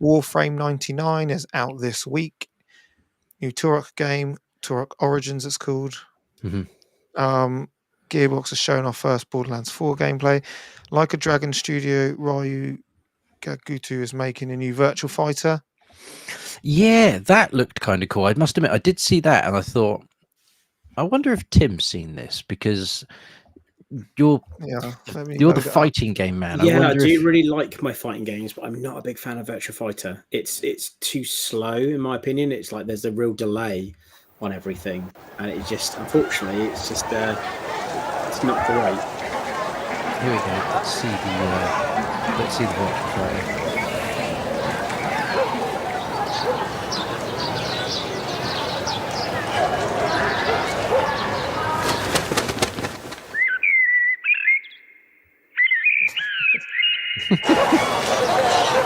Warframe 99 is out this week. New Turok game, Turok Origins it's called. Mhm. Gearbox has shown our first Borderlands 4 gameplay. Like a Dragon Studio, Ryu Gagutu is making a new Virtual Fighter. Yeah, that looked kind of cool. I must admit, I did see that, and I thought, I wonder if Tim's seen this because you're Yeah, let me the load it up. fighting game man. I Yeah, I wonder do if really like my fighting games, but I'm not a big fan of Virtua Fighter. It's too slow, in my opinion. It's like there's a real delay on everything, and it just, unfortunately, it's just it's not great. here we go. Let's see the Virtual Fighter.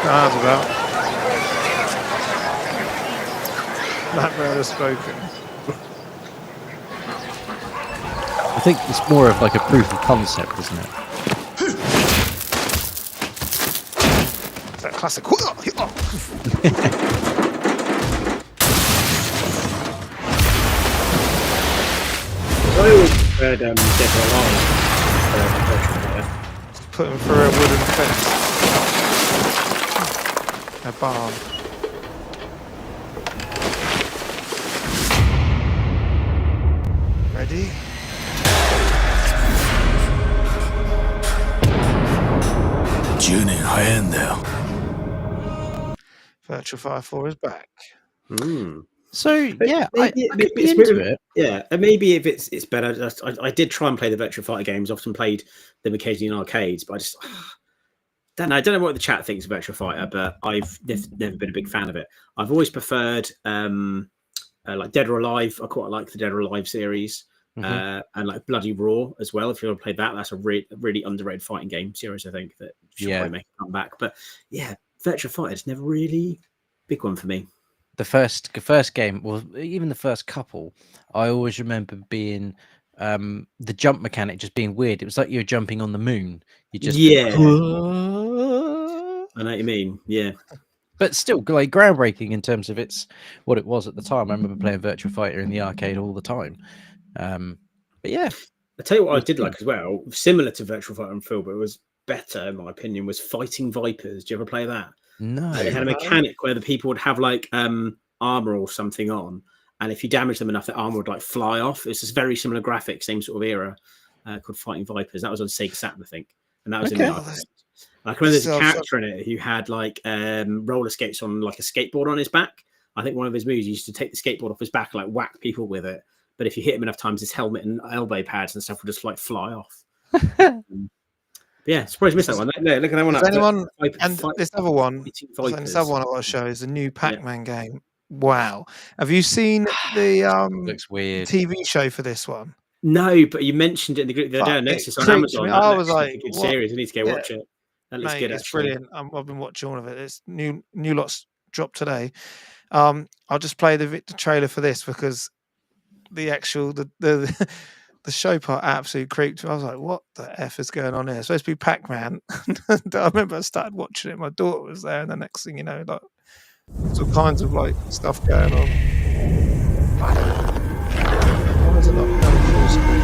That's about that better spoken. I think it's more of like a proof of concept, isn't it? It's that classic. I always preferred Dead or Alive. Put him through a wooden fence. A barn. Ready? Virtual Fire 4 is back. So yeah, Maybe I could be it's into really- it. Yeah, and maybe if it's better. I did try and play the Virtua Fighter games. Often played them occasionally in arcades, but I just don't know. I don't know what the chat thinks of Virtua Fighter, but I've never been a big fan of it. I've always preferred like Dead or Alive. I quite like the Dead or Alive series, and like Bloody Raw as well. If you want to play that, that's a really underrated fighting game series. I think that should probably make a comeback. But yeah, Virtua Fighter is never really a big one for me. The first game, well, even the first couple, I always remember being the jump mechanic just being weird. It was like you were jumping on the moon. You just I know what you mean. Yeah. But still, like groundbreaking in terms of what it was at the time. I remember playing Virtua Fighter in the arcade all the time. But yeah, I tell you what I did like as well, similar to Virtual Fighter and Phil, but it was better in my opinion, was Fighting Vipers. Do you ever play that? no, It had a mechanic where the people would have like armor or something on, and if you damage them enough, the armor would like fly off. It's just very similar graphics, same sort of era. called Fighting Vipers. That was on Sega Saturn, I think, and that was Okay. in the arcade. I can remember there's a character in it who had like roller skates on like a skateboard on his back. I think one of his moves used to take the skateboard off his back and like whack people with it. But if you hit him enough times, his helmet and elbow pads and stuff would just like fly off. Yeah, surprised I missed that one. No, look at that one up. Anyone, and this other one I want to show is the new PacMan game. Wow. Have you seen the Looks weird. TV show for this one? No, but you mentioned it in the group the other day on Nexus on Amazon. I was like, good series. I need to go watch it. That looks good. It's brilliant. I've been watching all of it. It's new lots dropped today. I'll just play the trailer for this because the actual the show part absolutely creeped me. I was like, what the F is going on here? It's supposed to be Pac-Man. I remember I started watching it. My daughter was there, and the next thing you know, like all kinds of like stuff going on. Why is it not going full screen?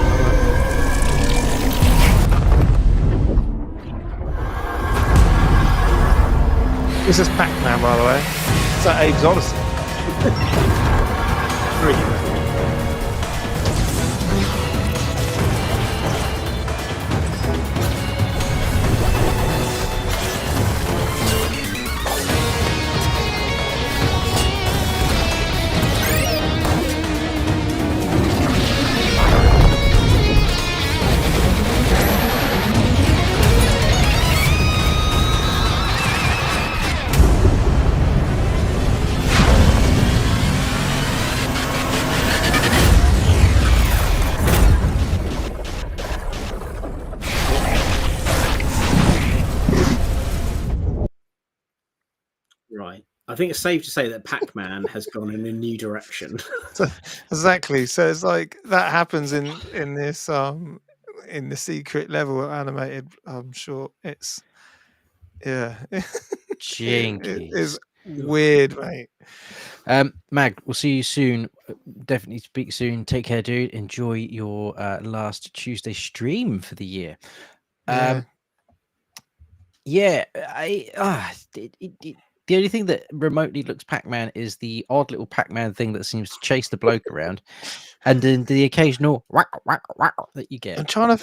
This is Pac-Man, by the way. It's like Abe's Odyssey. Very good. Right. I think it's safe to say that Pac-Man has gone in a new direction. Exactly. So it's like that happens in this in the secret level animated. I'm sure it's Jinkies. It is weird, mate. Mag, we'll see you soon. Definitely speak soon. Take care, dude. Enjoy your last Tuesday stream for the year. The only thing that remotely looks Pac-Man is the odd little Pac-Man thing that seems to chase the bloke around, and then the occasional whack that you get. I'm trying to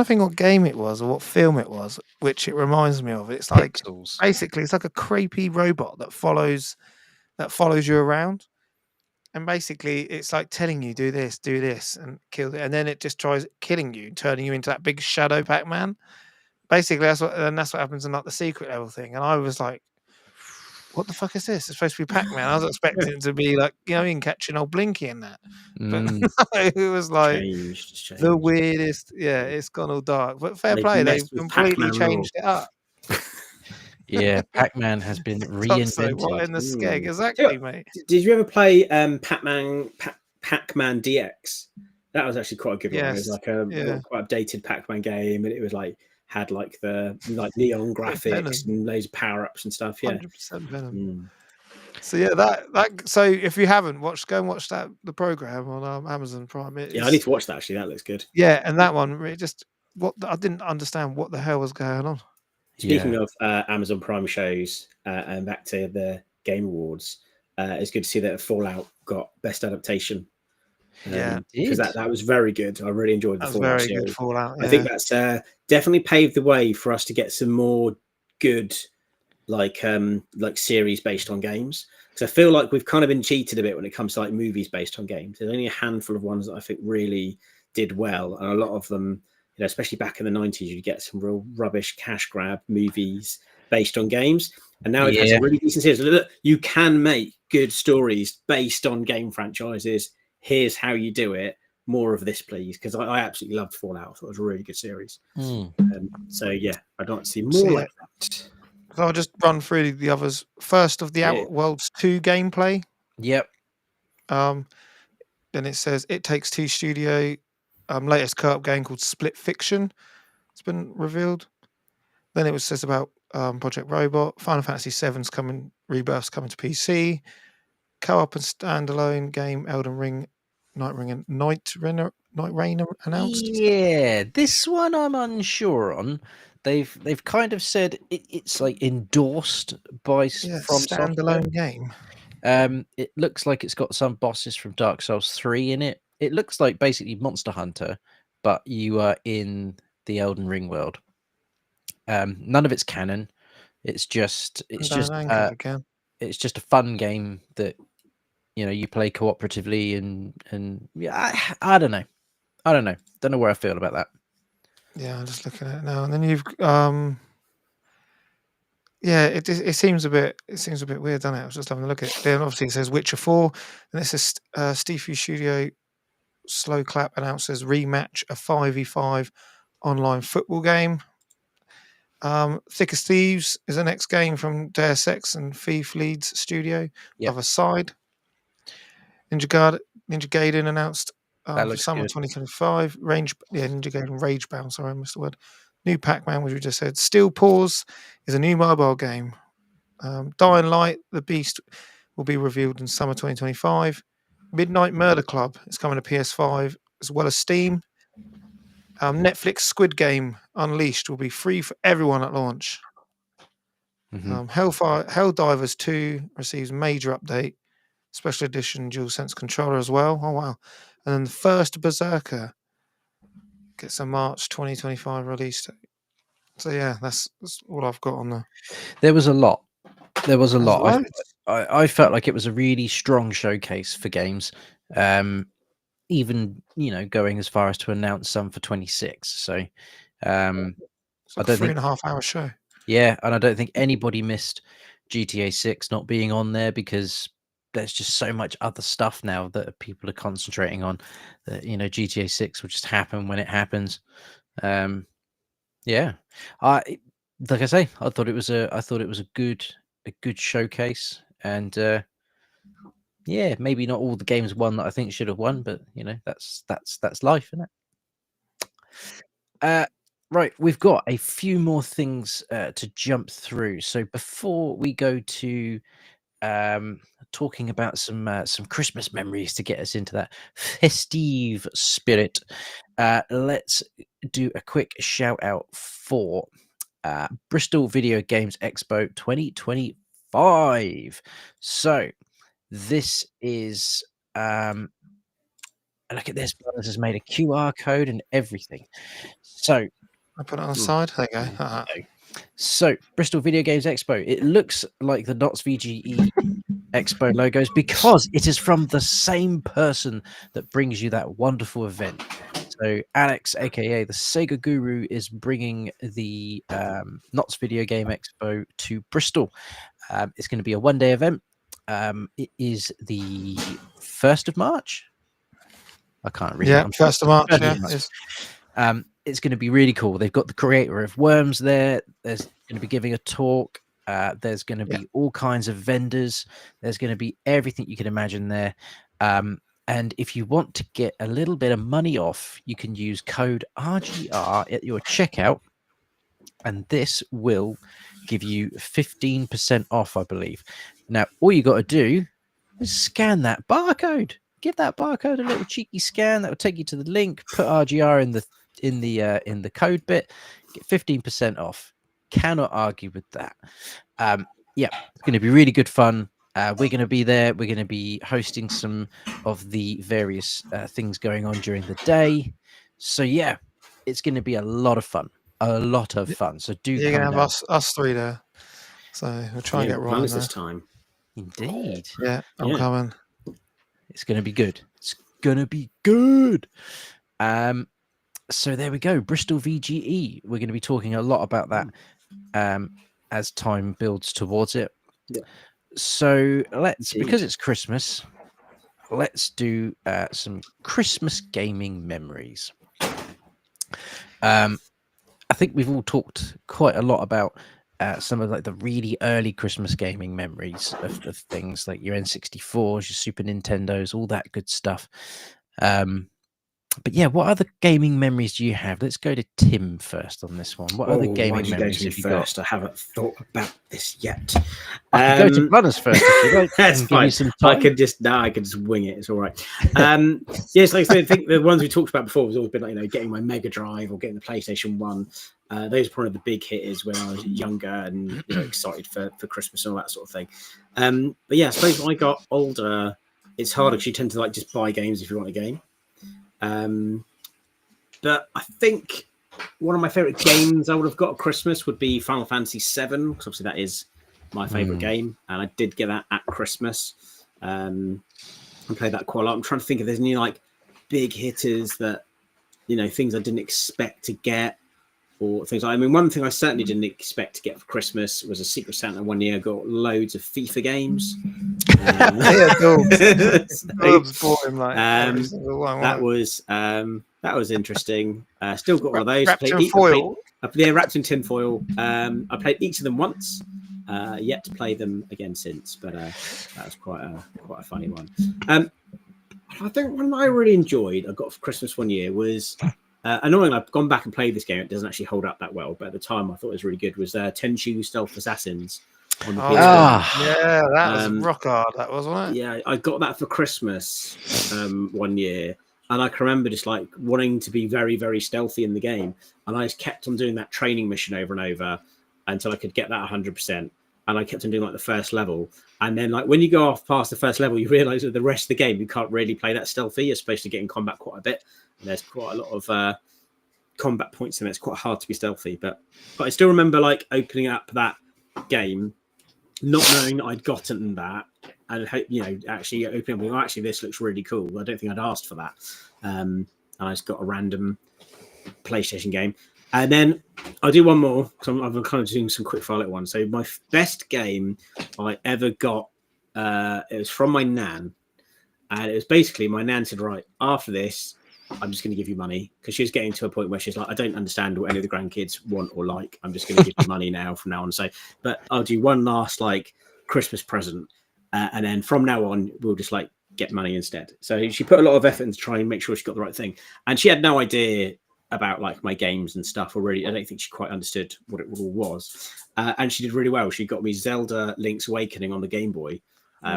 think what game it was or what film it was, which it reminds me of. It's like Pixels. basically it's like a creepy robot that follows you around, and basically it's like telling you do this, and kill it, and then it just tries killing you, turning you into that big shadow Pac-Man. Basically, that's what happens in like the secret level thing, and I was like, what the fuck is this? It's supposed to be Pac-Man. I was expecting it to be like, you know, you can catch an old Blinky in that. But no, it was like changed. the weirdest. Yeah, it's gone all dark. But fair play, they've completely changed it up. Yeah, Pac-Man has been reinvented. What in the skeg? Exactly, mate. Did you ever play PacMan DX? That was actually quite a good one. It was like a quite updated Pac-Man game, and it was like had like the neon graphics and loads of power-ups and stuff. Yeah, 100% Venom. So yeah, that. So if you haven't watched, go and watch the program on Amazon Prime. I need to watch that actually. That looks good. Yeah, and that one I didn't understand what the hell was going on. Speaking of Amazon Prime shows, and back to the Game Awards, it's good to see that Fallout got Best Adaptation. Because that was very good. I really enjoyed the Fallout series. Good Fallout. Yeah. I think that's definitely paved the way for us to get some more good like series based on games. Because I feel like we've kind of been cheated a bit when it comes to like movies based on games. There's only a handful of ones that I think really did well, and a lot of them, you know, especially back in the 90s, you'd get some real rubbish cash grab movies based on games. And now we've had some really decent series. Look, you can make good stories based on game franchises. Here's how you do it. More of this, please, because I absolutely loved Fallout. I thought it was a really good series. So yeah, I'd like to see more like that. So I'll just run through the others. First of the Outer Worlds 2 gameplay. Yep. Then it says It Takes Two studio latest co-op game called Split Fiction. It's been revealed. Then it says about Project Robot. Final Fantasy VII's Rebirth's coming to PC. Co-op and standalone game Elden Ring, Night Rain announced. Yeah, this one I'm unsure on. They've kind of said it's like endorsed by from standalone game. It looks like it's got some bosses from Dark Souls 3 in it. It looks like basically Monster Hunter, but you are in the Elden Ring world. None of it's canon. It's just Again. it's just a fun game that you play cooperatively and yeah, I don't know. Don't know where I feel about that. Yeah, I'm just looking at it now, and then you've yeah, it seems a bit weird, doesn't it? I was just having a look at it. Then obviously it says Witcher 4, and it says Steve Studio Slow Clap announces rematch a 5v5 online football game. Thick as Thieves is the next game from Deus Ex and Thief Leeds Studio. Yep. Other side. Ninja Gaiden announced for summer 2025. Ninja Gaiden Ragebound. Sorry, I missed the word. New PacMan, which we just said. Steel Paws is a new mobile game. Dying Light, The Beast, will be revealed in summer 2025. Midnight Murder Club is coming to PS5 as well as Steam. Netflix Squid Game Unleashed will be free for everyone at launch. Helldivers 2 receives major update, special edition DualSense controller as well. Oh wow! And then the first Berserker gets a March 2025 release date. So yeah, that's all I've got on there. There was a lot. Loads. I felt like it was a really strong showcase for games. Even going as far as to announce some for 26. So It's I like don't a think 3.5 hour show. Yeah, and I don't think anybody missed GTA 6 not being on there because there's just so much other stuff now that people are concentrating on. That GTA 6 will just happen when it happens. Yeah, like I say, I thought it was a good showcase, and yeah, maybe not all the games won that I think should have won, but that's life, isn't it? Right, we've got a few more things to jump through. So before we go to talking about some Christmas memories to get us into that festive spirit, let's do a quick shout out for Bristol Video Games Expo 2025. So this is look at this. This has made a QR code and everything. So I put it on the side. There you go. So Bristol Video Games Expo. It looks like the Knots VGE Expo logos because it is from the same person that brings you that wonderful event. So Alex, aka the Sega Guru, is bringing the Knots Video Game Expo to Bristol. It's going to be a one-day event. It is the 1st of March. I can't read. Yeah, 1st of March. It's going to be really cool. They've got the creator of Worms there. There's going to be giving a talk. There's going to be all kinds of vendors. There's going to be everything you can imagine there. And if you want to get a little bit of money off, you can use code RGR at your checkout. And this will give you 15% off, I believe. Now, all you got to do is scan that barcode. Give that barcode a little cheeky scan. That will take you to the link. Put RGR in the code bit. Get 15% off. Cannot argue with that. Yeah, it's going to be really good fun. We're going to be there. We're going to be hosting some of the various things going on during the day. So yeah, it's going to be a lot of fun. So do you're going to have us three there. So we'll try and get Ryan this time. Indeed. Yeah, I'm coming. It's going to be good. It's going to be good. So there we go. Bristol VGE. We're going to be talking a lot about that as time builds towards it. Yeah. So because it's Christmas, let's do some Christmas gaming memories. I think we've all talked quite a lot about some of the really early Christmas gaming memories of things like your N64s, your Super Nintendos, all that good stuff. But yeah, what other gaming memories do you have? Let's go to Tim first on this one. What other gaming memories have you got? I haven't thought about this yet. I could go to Runners first if you like. That's fine. I could just wing it. It's all right. Yes, I think the ones we talked about before has always been getting my Mega Drive or getting the PlayStation 1. Those are probably the big hitters when I was younger and excited for Christmas and all that sort of thing. But yeah, I suppose when I got older, it's harder because you tend to just buy games if you want a game. But I think one of my favorite games I would have got at Christmas would be Final Fantasy VII, because obviously that is my favorite game, and I did get that at Christmas. And played that quite a lot. I'm trying to think if there's any like big hitters that, you know, things I didn't expect to get, or things. I mean, one thing I certainly didn't expect to get for Christmas was a Secret Santa. One year I got loads of FIFA games. Yeah, dogs bought him like every single one. That was interesting. Still got all of those. Wrapped in foil. Yeah, wrapped in tin foil. I played each of them once. Yet to play them again since, but that was quite a funny one. I think one I really enjoyed I got for Christmas one year was annoying. I've gone back and played this game. It doesn't actually hold up that well, but at the time I thought it was really good. Was Tenchu Stealth Assassins on the PS4. Yeah, that was rock hard. That was, wasn't it? Yeah, I got that for Christmas one year, and I can remember just like wanting to be very, very stealthy in the game, and I just kept on doing that training mission over and over until I could get that 100%. And I kept on doing like the first level. And then like when you go off past the first level, you realize that the rest of the game, you can't really play that stealthy. You're supposed to get in combat quite a bit. And there's quite a lot of combat points in it. It's quite hard to be stealthy. But I still remember like opening up that game, not knowing that I'd gotten that. And, you know, actually opening up, well, actually, this looks really cool. I don't think I'd asked for that. And I just got a random PlayStation game. And then I'll do one more, because I'm kind of doing some quick fire little ones. So my best game I ever got, it was from my nan. And it was basically, my nan said, right, after this, I'm just going to give you money. Because she was getting to a point where she's like, I don't understand what any of the grandkids want or like. I'm just going to give you money now from now on. So, but I'll do one last like Christmas present. And then from now on, we'll just like get money instead. So she put a lot of effort into trying to make sure she got the right thing. And she had no idea about like my games and stuff already. I don't think she quite understood what it all was. And she did really well. She got me Zelda Link's Awakening on the Game Boy,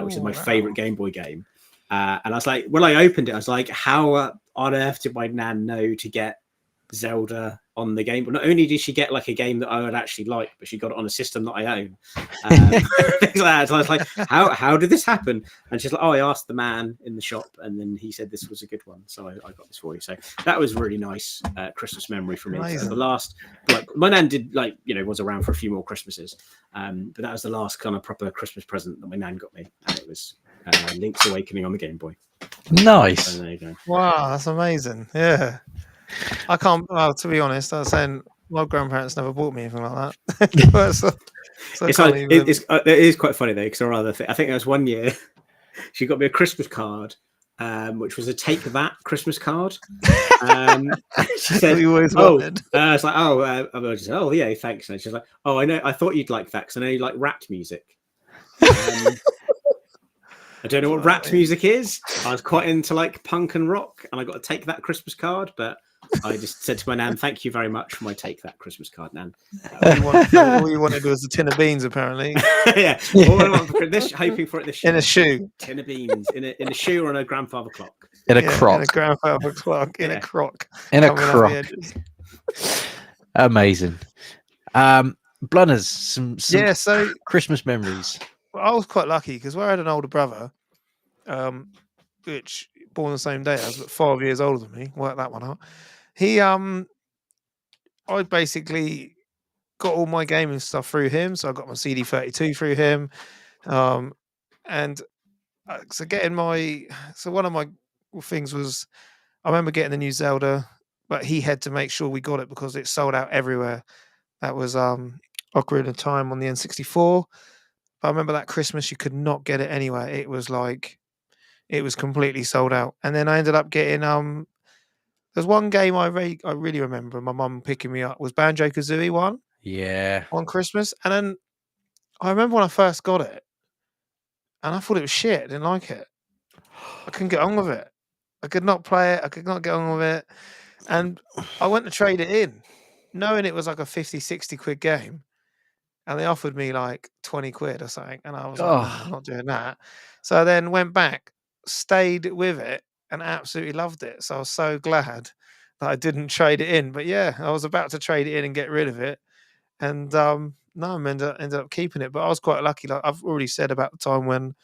which is my favorite Game Boy game. And I was like, when I opened it, I was like, how on earth did my nan know to get Zelda on the game? But not only did she get like a game that I would actually like, but she got it on a system that I own. Things like that. So I was like, how did this happen? And she's like, oh, I asked the man in the shop, and then he said this was a good one, so I got this for you. So that was a really nice Christmas memory for me. So the last, like, my nan did, like, you know, was around for a few more Christmases, but that was the last kind of proper Christmas present that my nan got me, and it was Link's Awakening on the Game Boy. Nice. So there you go. Wow, that's amazing. Yeah. I can't, well, to be honest, I was saying my grandparents never bought me anything like that. It is quite funny though, because I think there was one year she got me a Christmas card, which was a Take That Christmas card. She said, you always wanted. It's like, I just said, oh yeah, thanks. And she's like, oh, I thought you'd like that because I know you like rap music. I don't know what rap music is. I was quite into like punk and rock, and I got to Take That Christmas card, but I just said to my nan, thank you very much for my Take That Christmas card, nan. All you wanted was a tin of beans, apparently. Yeah. All I want for this, hoping for it this year. In a shoe. Tin of beans. In a shoe or on a grandfather clock. In a crock. In a grandfather clock. In a crock. In a crock. Amazing. Blunners, some so Christmas memories. Well, I was quite lucky because I had an older brother, which born the same day as, but 5 years older than me. Worked that one out. I basically got all my gaming stuff through him, so I got my CD32 through him, and so one of my things was I remember getting the new Zelda, but he had to make sure we got it because it sold out everywhere. That was Ocarina of Time on the N64. But I remember that Christmas you could not get it anywhere. It was completely sold out. And then I ended up getting there's one game I really remember my mum picking me up was Banjo-Kazooie one. Yeah. On Christmas. And then I remember when I first got it and I thought it was shit. I didn't like it. I couldn't get on with it. I could not play it. I could not get on with it. And I went to trade it in, knowing it was like a 50, 60 quid game. And they offered me like 20 quid or something. And I was like, no, I'm not doing that. So I then went back, stayed with it, and absolutely loved it. So I was so glad that I didn't trade it in. But yeah, I was about to trade it in and get rid of it. And no, I ended up keeping it. But I was quite lucky. Like I've already said about the time when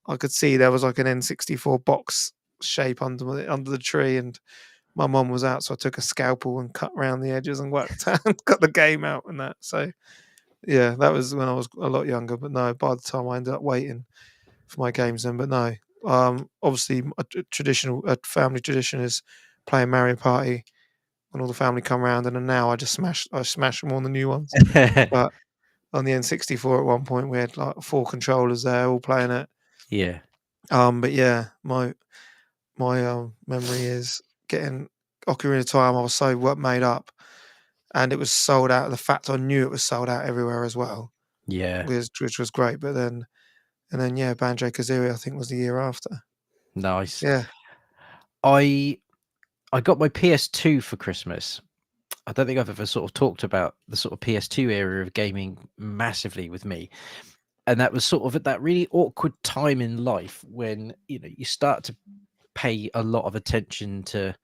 I could see there was like an N64 box shape under the tree. And my mum was out, so I took a scalpel and cut around the edges and got the game out and that. So yeah, that was when I was a lot younger. But no, by the time I ended up waiting for my games then. But no, obviously a family tradition is playing Mario Party when all the family come around, and then now I smash them on the new ones. But on the N64 at one point we had like 4 controllers there all playing it. Yeah. But yeah, my memory is getting Ocarina of Time. I was so made up, and it was sold out. The fact I knew it was sold out everywhere as well, Yeah. which was great. But then yeah, Banjo Kazooie I think was the year after. Nice. Yeah. I got my PS2 for Christmas. I don't think I've ever sort of talked about the sort of PS2 era of gaming massively with me. And that was sort of at that really awkward time in life when, you know, you start to pay a lot of attention to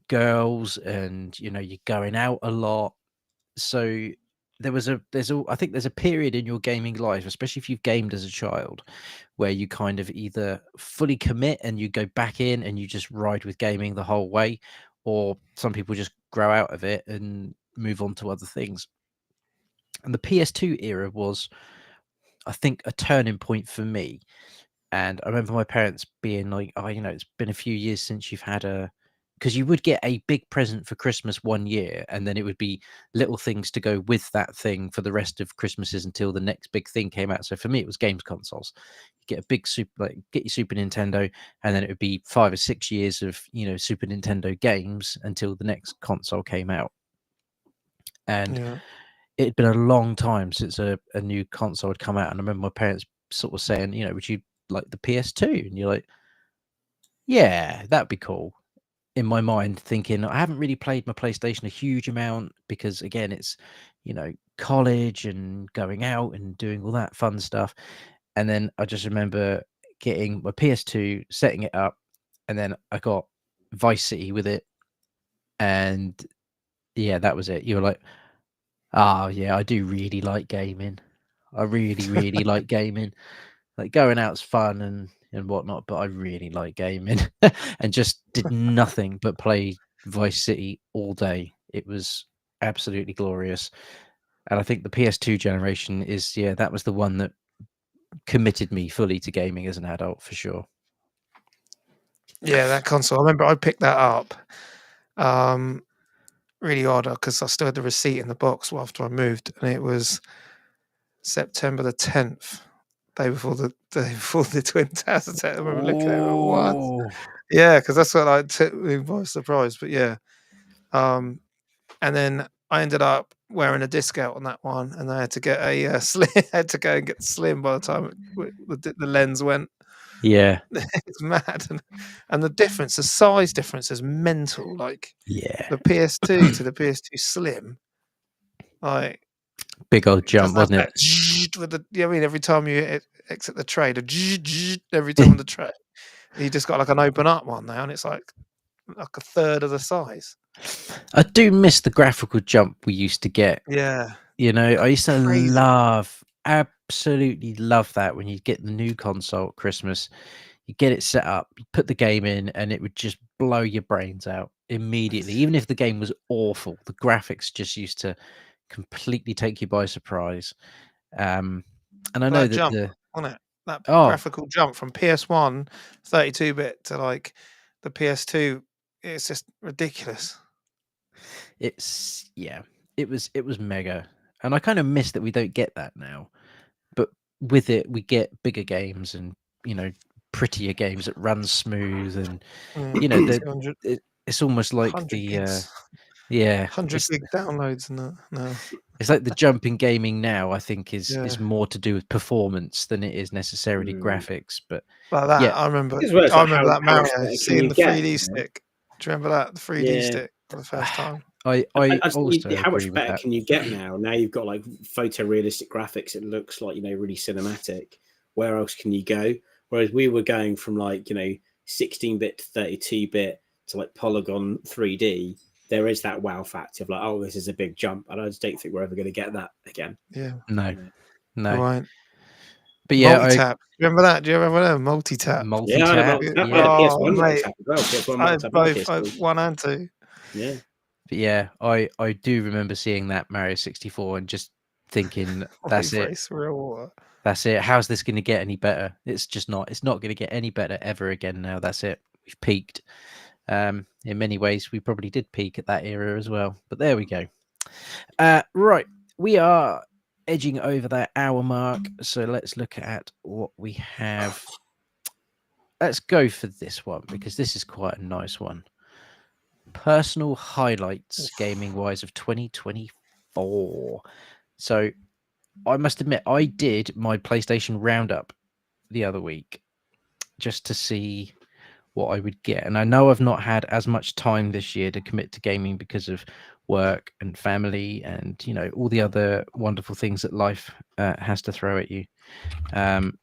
girls and, you know, you're going out a lot. So I think there's a period in your gaming life, especially if you've gamed as a child, where you kind of either fully commit and you go back in and you just ride with gaming the whole way, or some people just grow out of it and move on to other things. And the PS2 era was, I think, a turning point for me. And I remember my parents being like, "Oh, you know, it's been a few years since you've had a," because you would get a big present for Christmas one year, and then it would be little things to go with that thing for the rest of Christmases until the next big thing came out. So for me, it was games consoles. You get a big get your Super Nintendo, and then it would be 5 or 6 years of, you know, Super Nintendo games until the next console came out. And Yeah. it had been a long time since a new console had come out, and I remember my parents sort of saying, you know, "Would you like the PS2?" And you're like, "Yeah, that'd be cool." In my mind, thinking I haven't really played my PlayStation a huge amount because, again, it's, you know, college and going out and doing all that fun stuff. And then I just remember getting my PS2, setting it up, and then I got Vice City with it, and yeah, that was it. You were like, "Oh yeah, I do really like gaming. I really, really like gaming. Like going out's fun and whatnot, but I really like gaming." And just did nothing but play Vice City all day. It was absolutely glorious. And I think the PS2 generation is, yeah, that was the one that committed me fully to gaming as an adult for sure. Yeah, that console. I remember I picked that up. Really odd because I still had the receipt in the box after I moved, and it was September the 10th, day before the Twin Towers attack. I remember looking at it, like, what? Oh, Yeah, because that's what I took me by surprise. But yeah, and then I ended up wearing a discount on that one, and I had to get a slim. Had to go and get the slim by the time the lens went. yeah. It's mad, and the difference, the size difference is mental. Like Yeah. the PS2 to the PS2 Slim, like Big old it doesn't jump, have wasn't that it? with the. I mean, every time you exit the tray, every time on the tray, you just got like an open up one now, and it's like a third of the size. I do miss the graphical jump we used to get. Yeah, You know, I used to crazy. absolutely love that when you get the new console at Christmas, you get it set up, you put the game in, and it would just blow your brains out immediately. Even if the game was awful, the graphics just used to completely take you by surprise. And I know That that jump, wasn't it? That oh, graphical jump from PS1 32-bit to like the PS2, it's just ridiculous. it's it was mega, and I kind of miss that we don't get that now. But with it, we get bigger games and, you know, prettier games that run smooth, and you know, 200, it's almost like 100 the gigs, yeah, 100 gig downloads and that. No, it's like the jump in gaming now, I think, is yeah, more to do with performance than it is necessarily graphics. But like that. yeah, I remember. As well, it's I like remember how that much Mario better can seeing you the get? 3D You know? stick. Do you remember that, the 3D Yeah. stick for the first time? I I just think also how agree much with better that. can you get now? Now you've got like photorealistic graphics. It looks like, you know, really cinematic. Where else can you go? Whereas we were going from like, you know, 16-bit to 32-bit to like polygon 3D. There is that wow factor of like, oh, this is a big jump. And I just don't think we're ever going to get that again. Yeah, No, You know? no. right. But yeah, Multi-tap. Remember that? Do you remember that? Multi-tap. Yeah, I had a multi-tap. multi-tap. I Yeah. had a Oh, PS1 mate. multi-tap as well. PS1 I had multi-tap and both, PS2. 1 and 2. Yeah. But yeah, I do remember seeing that Mario 64 and just thinking, that's it. Race real water. That's it. How's this going to get any better? It's just not. It's not going to get any better ever again now. That's it. We've peaked. In many ways, we probably did peak at that era as well. But there we go. Right. We are edging over that hour mark. So let's look at what we have. Let's go for this one because this is quite a nice one. Personal highlights gaming wise of 2024. So I must admit, I did my PlayStation roundup the other week just to see what I would get. And I know I've not had as much time this year to commit to gaming because of work and family and, you know, all the other wonderful things that life has to throw at you. And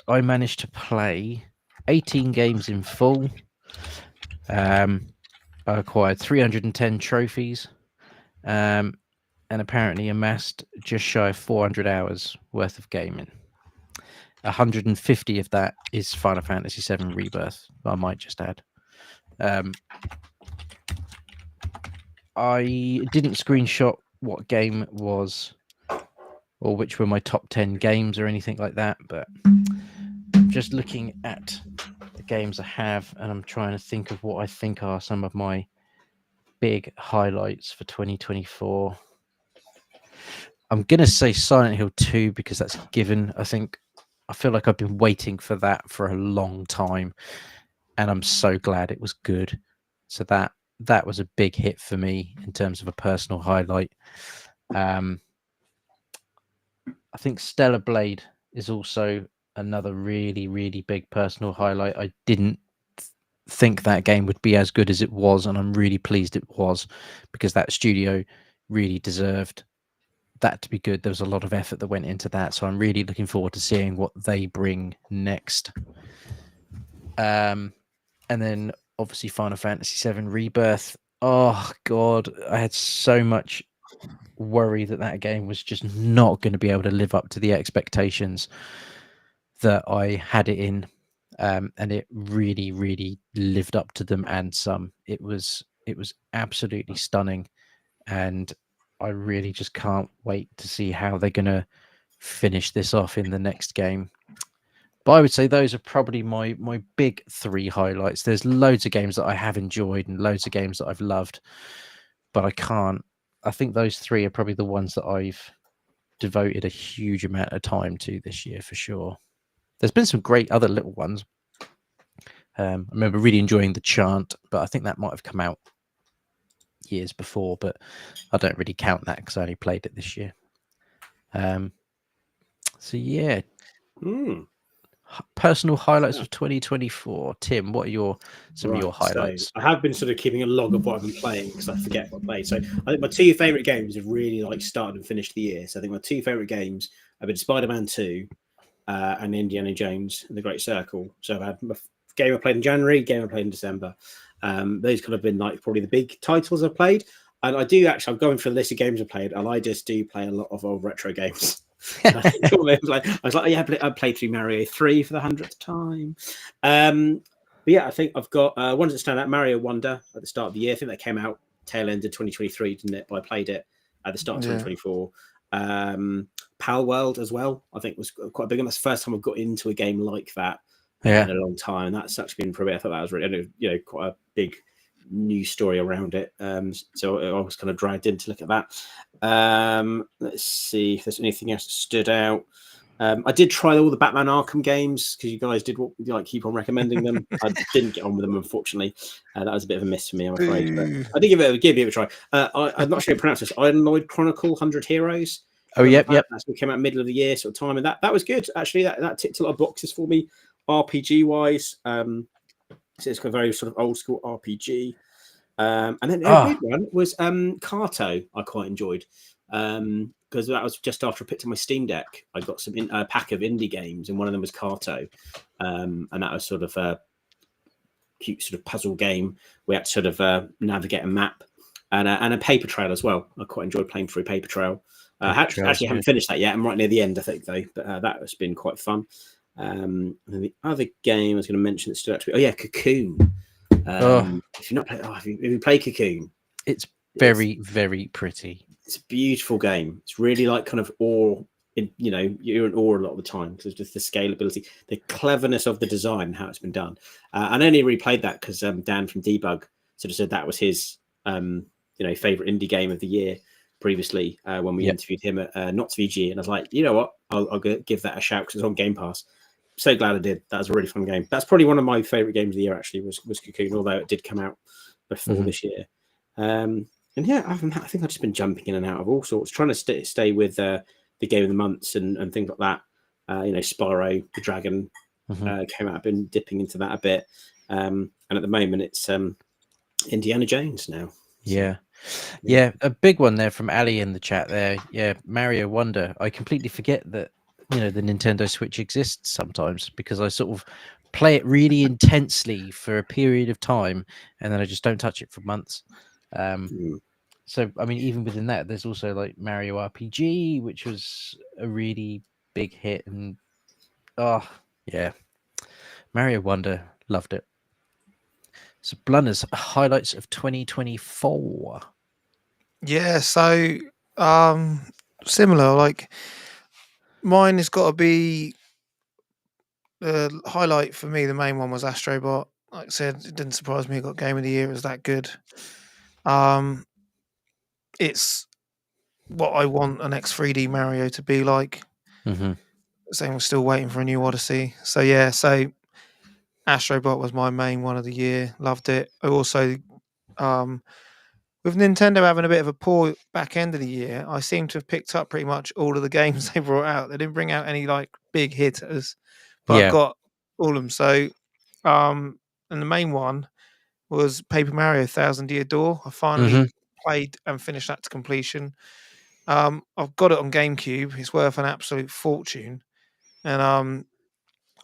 I managed to play 18 games in full. I acquired 310 trophies. And apparently amassed just shy of 400 hours worth of gaming. 150 of that is Final Fantasy VII Rebirth, I might just add. I didn't screenshot what game was or which were my top 10 games or anything like that, but I'm just looking at the games I have and I'm trying to think of what I think are some of my big highlights for 2024. I'm going to say Silent Hill 2 because that's a given. I feel like I've been waiting for that for a long time and I'm so glad it was good. So that was a big hit for me in terms of a personal highlight. I think Stellar Blade is also another really, really big personal highlight. I didn't think that game would be as good as it was, and I'm really pleased it was because that studio really deserved that to be good. There was a lot of effort that went into that, so I'm really looking forward to seeing what they bring next. And then obviously Final Fantasy VII Rebirth. Oh god, I had so much worry that game was just not going to be able to live up to the expectations that I had it in, and it really, really lived up to them and some. It was absolutely stunning, and I really just can't wait to see how they're going to finish this off in the next game. But I would say those are probably my big three highlights. There's loads of games that I have enjoyed and loads of games that I've loved, but I think those three are probably the ones that I've devoted a huge amount of time to this year for sure. There's been some great other little ones. I remember really enjoying The Chant, but I think that might have come out years before, but I don't really count that because I only played it this year. So yeah. Personal highlights of 2024. Tim, what are some of your highlights? So I have been sort of keeping a log of what I've been playing because I forget what I played. So I think my two favourite games have really started and finished the year. So I think my two favourite games have been Spider-Man 2 and Indiana Jones and the Great Circle. So I've had a game I played in January, game I played in December. Those could have been probably the big titles I've played. And I do actually, I'm going for the list of games I've played, and I just do play a lot of old retro games. I was like, yeah, I played through Mario 3 for the 100th time. But yeah, I think I've got ones that stand out. Mario Wonder at the start of the year. I think that came out tail end of 2023, didn't it? But I played it at the start of 2024. Pal World as well, I think was quite big. And that's the first time I've got into a game like that in a long time. That's actually been probably, I thought that was really, quite a big news story around it. So I was kind of dragged in to look at that. Let's see if there's anything else that stood out. I did try all the Batman Arkham games because you guys did keep on recommending them. I didn't get on with them, unfortunatally. That was a bit of a miss for me, I'm afraid. But I did give it a try. I'm not sure how to pronounce this. Ironloid Chronicle 100 Heroes. Oh, yep. That's what came out middle of the year sort of time, and that was good actually. That ticked a lot of boxes for me, RPG wise. So it's a very sort of old school RPG. And then the big one was Carto. I quite enjoyed because that was just after I picked up my Steam Deck. I got some pack of indie games, and one of them was Carto, and that was sort of a cute sort of puzzle game. We had to sort of navigate a map and a paper trail as well. I quite enjoyed playing through Paper Trail. Paper Trail's Actually, I haven't good. finished that yet. I'm right near the end, I think, though. But that has been quite fun. And the other game I was going to mention that stood out to me. Oh yeah, Cocoon. If you're not, if you play Cocoon, It's very, very pretty. It's a beautiful game. It's really like kind of awe. You're in awe a lot of the time because just the scalability, the cleverness of the design, how it's been done. And I only replayed that because Dan from Debug sort of said that was his, favorite indie game of the year previously when we interviewed him at Not VGE, and I was like, you know what, I'll give that a shout because it's on Game Pass. So glad I did. That was a really fun game. That's probably one of my favorite games of the year. Actually, was Cocoon, although it did come out before this year. And yeah, I think I've just been jumping in and out of all sorts, trying to stay with the game of the months and things like that. Spyro the Dragon came out. I've been dipping into that a bit, and at the moment it's Indiana Jones now. Yeah, a big one there from Ali in the chat there. Yeah, Mario Wonder. I completely forget that the Nintendo Switch exists sometimes because I sort of play it really intensely for a period of time and then I just don't touch it for months. So I mean, even within that, there's also like Mario RPG, which was a really big hit, and Mario Wonder, loved it. So Blunder's highlights of 2024. Yeah, so similar. Like mine has got to be the highlight for me. The main one was Astrobot. Like I said, it didn't surprise me. It got Game of the Year. It was that good. It's what I want an next 3D Mario to be like. Same, we're still waiting for a new Odyssey. So yeah, Astrobot was my main one of the year. Loved it. I also, with Nintendo having a bit of a poor back end of the year, I seem to have picked up pretty much all of the games they brought out. They didn't bring out any like big hitters, but I got all of them. So, and the main one was Paper Mario 1000 Year Door. I finally played and finished that to completion. I've got it on GameCube. It's worth an absolute fortune, and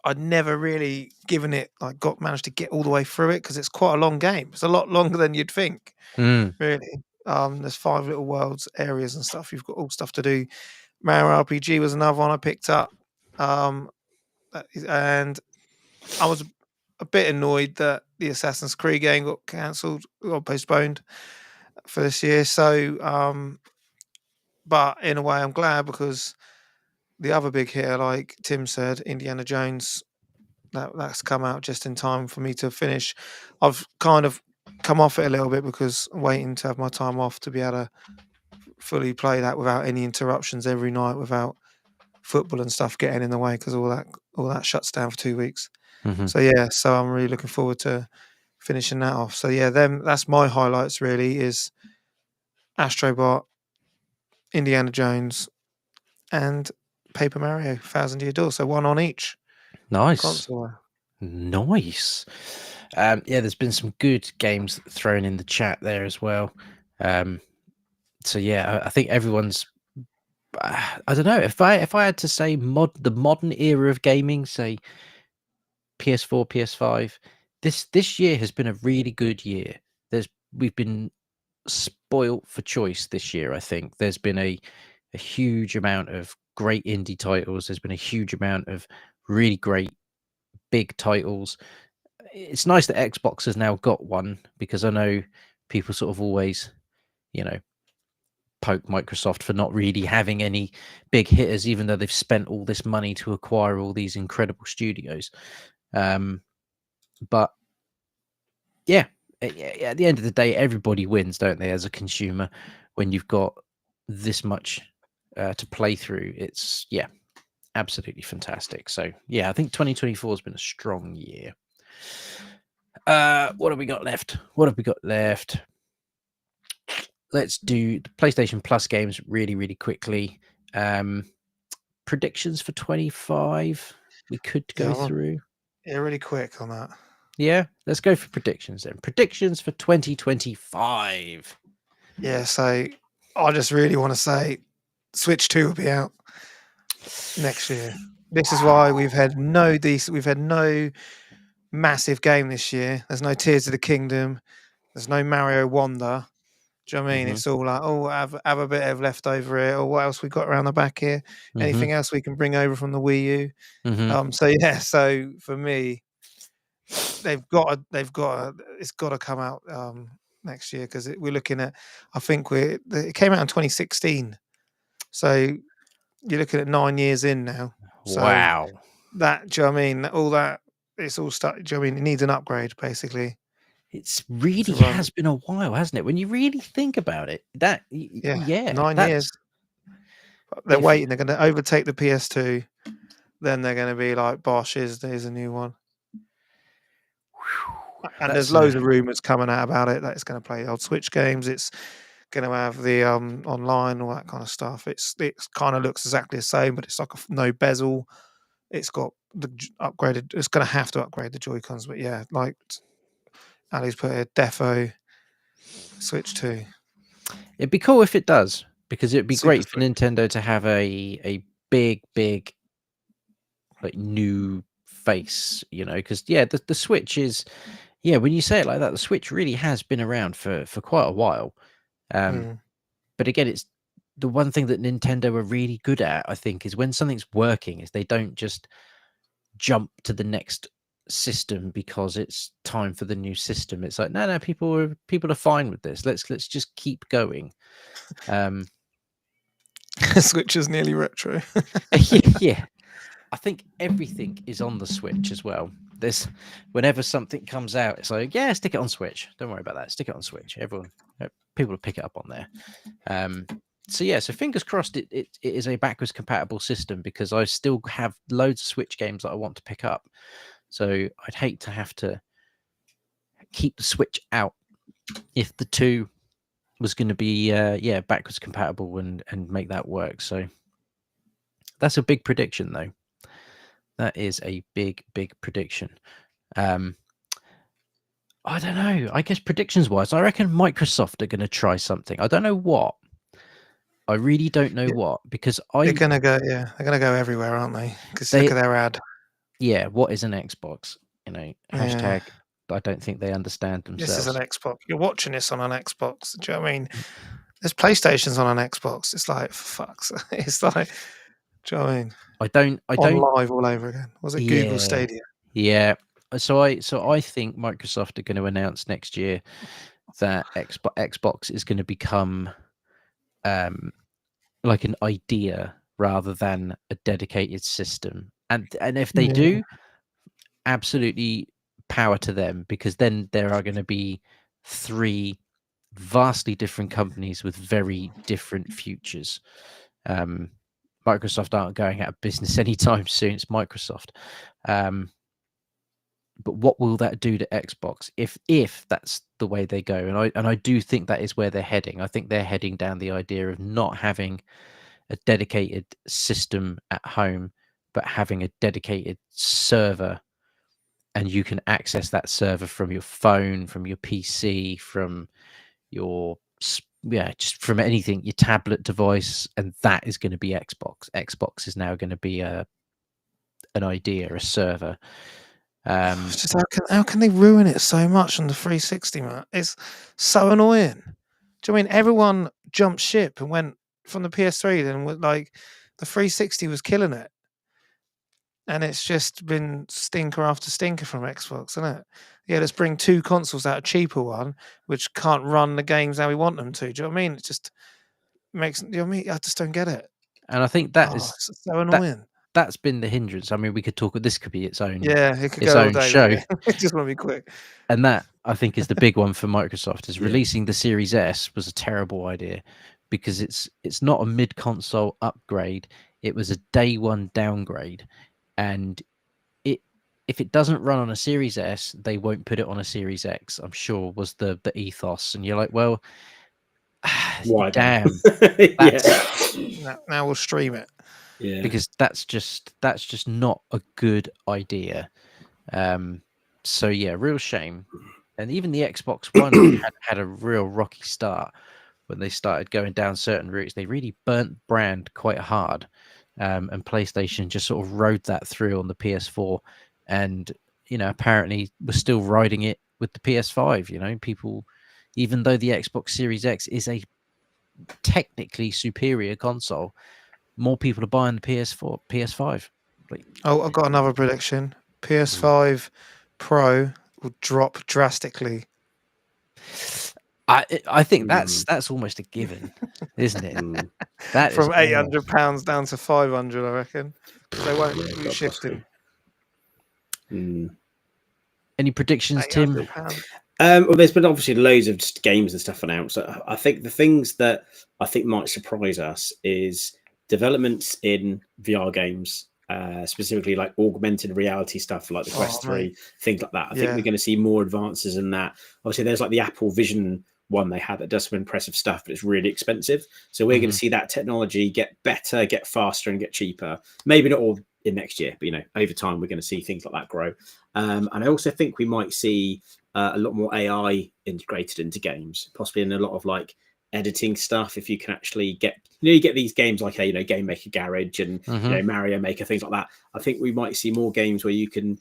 I'd never really given it managed to get all the way through it because it's quite a long game. It's a lot longer than you'd think, really. There's 5 little worlds, areas, and stuff. You've got all stuff to do. Mario RPG was another one I picked up, and I was a bit annoyed that the Assassin's Creed game got cancelled or postponed for this year. So, but in a way, I'm glad because the other big hitter, like Tim said, Indiana Jones, that's come out just in time for me to finish. I've kind of come off it a little bit because I'm waiting to have my time off to be able to fully play that without any interruptions every night, without football and stuff getting in the way because all that shuts down for 2 weeks. So yeah, so I'm really looking forward to finishing that off. So yeah, that's my highlights really is Astrobot, Indiana Jones, and Paper Mario 1000 Year Door. So one on each. Nice. Console. Nice. There's been some good games thrown in the chat there as well. So yeah, I think everyone's. I don't know if I had to say the modern era of gaming, say PS4, PS5. This year has been a really good year. We've been spoilt for choice this year. I think there's been a huge amount of great indie titles. There's been a huge amount of really great big titles. It's nice that Xbox has now got one because I know people sort of always, poke Microsoft for not really having any big hitters, even though they've spent all this money to acquire all these incredible studios. But yeah, at the end of the day, everybody wins, don't they? As a consumer, when you've got this much to play through, it's absolutely fantastic. So yeah, I think 2024 has been a strong year. What have we got left? Let's do the PlayStation Plus games really, really quickly. Predictions for 25. We could go through. Yeah, really quick on that. Yeah, let's go for predictions then. Predictions for 2025. Yeah, so I just really want to say Switch 2 will be out next year. This is why we've had no massive game this year. There's no Tears of the Kingdom. There's no Mario Wonder. Do you know what I mean? Mhm. It's all like, oh, have a bit of leftover here, or what else we got around the back here? Mhm. Anything else we can bring over from the Wii U? Mhm. So yeah, so for me, it's got to come out next year, because we're looking at, I think it came out in 2016, so you're looking at 9 years in now. So Wow. that, do you know what I mean? All that, it's all started. Do you know what I mean? It needs an upgrade basically It's really to run. has been a while, hasn't it? When you really think about it, Yeah, yeah, 9 years. that's They're if waiting. They're going to overtake the PS2. Then they're going to be like, "Bosh, here's a new one." And there's that's loads of rumors coming out about it, that it's going to play old Switch games. It's going to have the online, all that kind of stuff. It kind of looks exactly the same, but it's like no bezel. It's got the upgraded. It's going to have to upgrade the Joy-Cons. But yeah, like Ali's put it, Defo Switch 2. it'd be cool if it does, because it'd be Super great for Switch. Nintendo to have a big like new face, because yeah, the Switch is, yeah, when you say it like that, the Switch really has been around for quite a while. Mm. But again, it's the one thing that Nintendo are really good at, I think, is when something's working, is they don't just jump to the next system because it's time for the new system. It's like, no, people are fine with this. Let's just keep going. Switch is nearly retro. Yeah. I think everything is on the Switch as well. There's whenever something comes out, it's like, yeah, stick it on Switch. Don't worry about that. Stick it on Switch. People will pick it up on there. So yeah, so fingers crossed it is a backwards compatible system, because I still have loads of Switch games that I want to pick up. So I'd hate to have to keep the Switch out if the two was going to be backwards compatible and make that work. So that's a big prediction, though. That is a big prediction. I don't know. I guess predictions wise, I reckon Microsoft are going to try something. I don't know what. I really don't know Yeah, what, because they're gonna go everywhere, aren't they? Because look they at their ad. yeah, what is an Xbox? Yeah. Hashtag. I don't think they understand This is an themselves. Xbox. You're watching this on an Xbox. Do you know what I mean? There's PlayStations on an Xbox. It's like, for fuck's sake. It's like, do you know what I mean? I don't. On live all over again. Was it Google Yeah, Stadia? yeah. So I think Microsoft are going to announce next year that Xbox is going to become like an idea rather than a dedicated system. And if they Yeah. do, absolutely power to them, because then there are going to be three vastly different companies with very different futures. Microsoft aren't going out of business anytime soon. It's Microsoft. But what will that do to Xbox if that's the way they go? And I do think that is where they're heading. I think they're heading down the idea of not having a dedicated system at home, but having a dedicated server, and you can access that server from your phone, from your PC, from your just from anything, your tablet device, and that is going to be Xbox. Xbox is now going to be an idea, a server. It's just how can they ruin it so much on the 360, man? It's so annoying. Do you know what I mean everyone jumped ship and went from the PS3, then like the 360 was killing it? And it's just been stinker after stinker from Xbox, isn't it? Yeah, let's bring two consoles out, a cheaper one, which can't run the games how we want them to. Do you know what I mean? It just makes, you know what I mean? I just don't get it. And I think that is It's so annoying. that's been the hindrance. I mean, we could talk. This could be its own Yeah, it could its go all own day. show. I just want to be quick. And that, I think, is the big one for Microsoft, is Yeah. releasing the Series S was a terrible idea, because it's not a mid-console upgrade. It was a day one downgrade. And if it doesn't run on a Series S, they won't put it on a Series X, I'm sure, was the ethos. And you're like, well, Why then? damn. Yeah. Now we'll stream it. Yeah. Because that's just not a good idea. So yeah, real shame. And even the Xbox One had a real rocky start when they started going down certain routes. They really burnt brand quite hard, and PlayStation just sort of rode that through on the PS4, and apparently we're still riding it with the PS5. People even though the Xbox Series X is a technically superior console, more people are buying the PS4, PS5. Like, Oh, I've got another prediction. PS5 Pro will drop drastically. I think that's almost a given, isn't it? That is From £800 down to 500, I reckon, because they won't be shifting. Any predictions, Tim? £800. Well, there's been obviously loads of just games and stuff announced. I think the things that I think might surprise us is developments in VR games, specifically like augmented reality stuff like the Quest 3, things like that. I think we're going to see more advances in that. Obviously, there's like the Apple Vision one they had that does some impressive stuff, but it's really expensive. So we're going to see that technology get better, get faster, and get cheaper. Maybe not all in next year, but over time we're going to see things like that grow. And I also think we might see a lot more AI integrated into games, possibly in a lot of like editing stuff. If you can actually get, you get these games like Game Maker Garage and Mario Maker, things like that. I think we might see more games where you can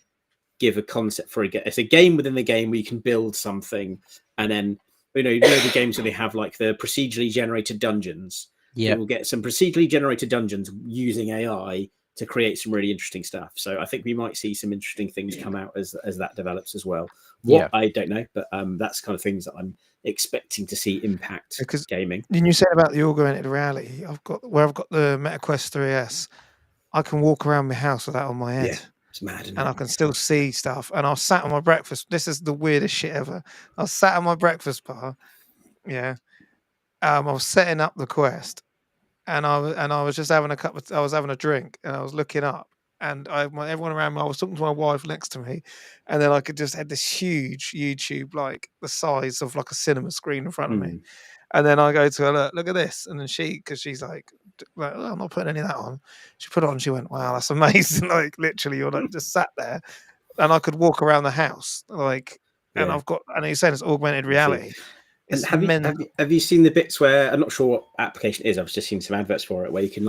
give a concept for it's a game within the game where you can build something, and then the games where they have like the procedurally generated dungeons. Yeah, we'll get some procedurally generated dungeons using AI to create some really interesting stuff. So I think we might see some interesting things come out as that develops as well. I don't know, but that's kind of things that I'm expecting to see impact gaming. Didn't you say about the augmented reality? I've got the Meta Quest 3S. I can walk around my house with that on my head. Yeah, it's mad, isn't and it? I can still see stuff. And I was sat on my breakfast. This is the weirdest shit ever. I was sat on my breakfast bar. Yeah. I was setting up the Quest, and I was just having I was having a drink, and I was looking up, and everyone around me. I was talking to my wife next to me, and then I could just had this huge YouTube, like the size of like a cinema screen in front of me. And then I go to her, look at this. And then because she's like, oh, I'm not putting any of that on. She put it on. She went, wow, that's amazing. Like literally, you're like just sat there, and I could walk around the house. Like, and you're saying it's augmented reality. And have you seen the bits where, I'm not sure what application it is, I've just seen some adverts for it, where you can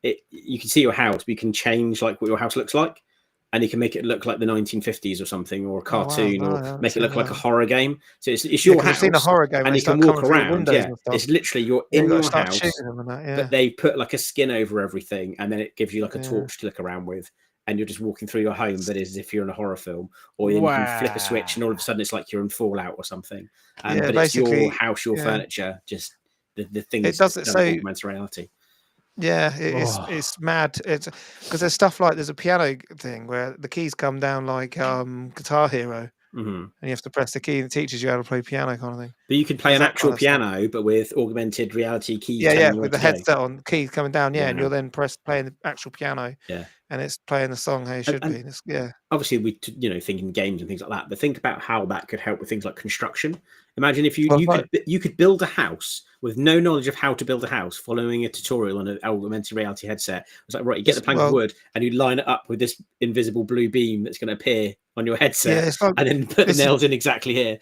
you can see your house, but you can change like what your house looks like, and you can make it look like the 1950s or something, or a cartoon, or make it look like a horror game. So it's your house. I've seen a horror game, and you can walk around. Yeah, it's literally you're in your house, but they put like a skin over everything, and then it gives you like a torch to look around with. And you're just walking through your home, but as if you're in a horror film, or you can flick a switch, and all of a sudden it's like you're in Fallout or something. But it's your house, your furniture, just the things. It does it so augmented reality. Yeah, it's mad. It's because there's stuff like there's a piano thing where the keys come down like Guitar Hero, and you have to press the key, and it teaches you how to play piano, kind of thing. But you can play an actual piano, but with augmented reality keys. Yeah, with the headset on, keys coming down. Yeah, and you'll then playing the actual piano. Yeah. And it's playing the song how it should be. Obviously, we thinking games and things like that, but think about how that could help with things like construction. Imagine if you could build a house with no knowledge of how to build a house, following a tutorial on an augmented reality headset. It's like, right, you get the plank of wood and you line it up with this invisible blue beam that's going to appear on your headset, and then put the nails in exactly here.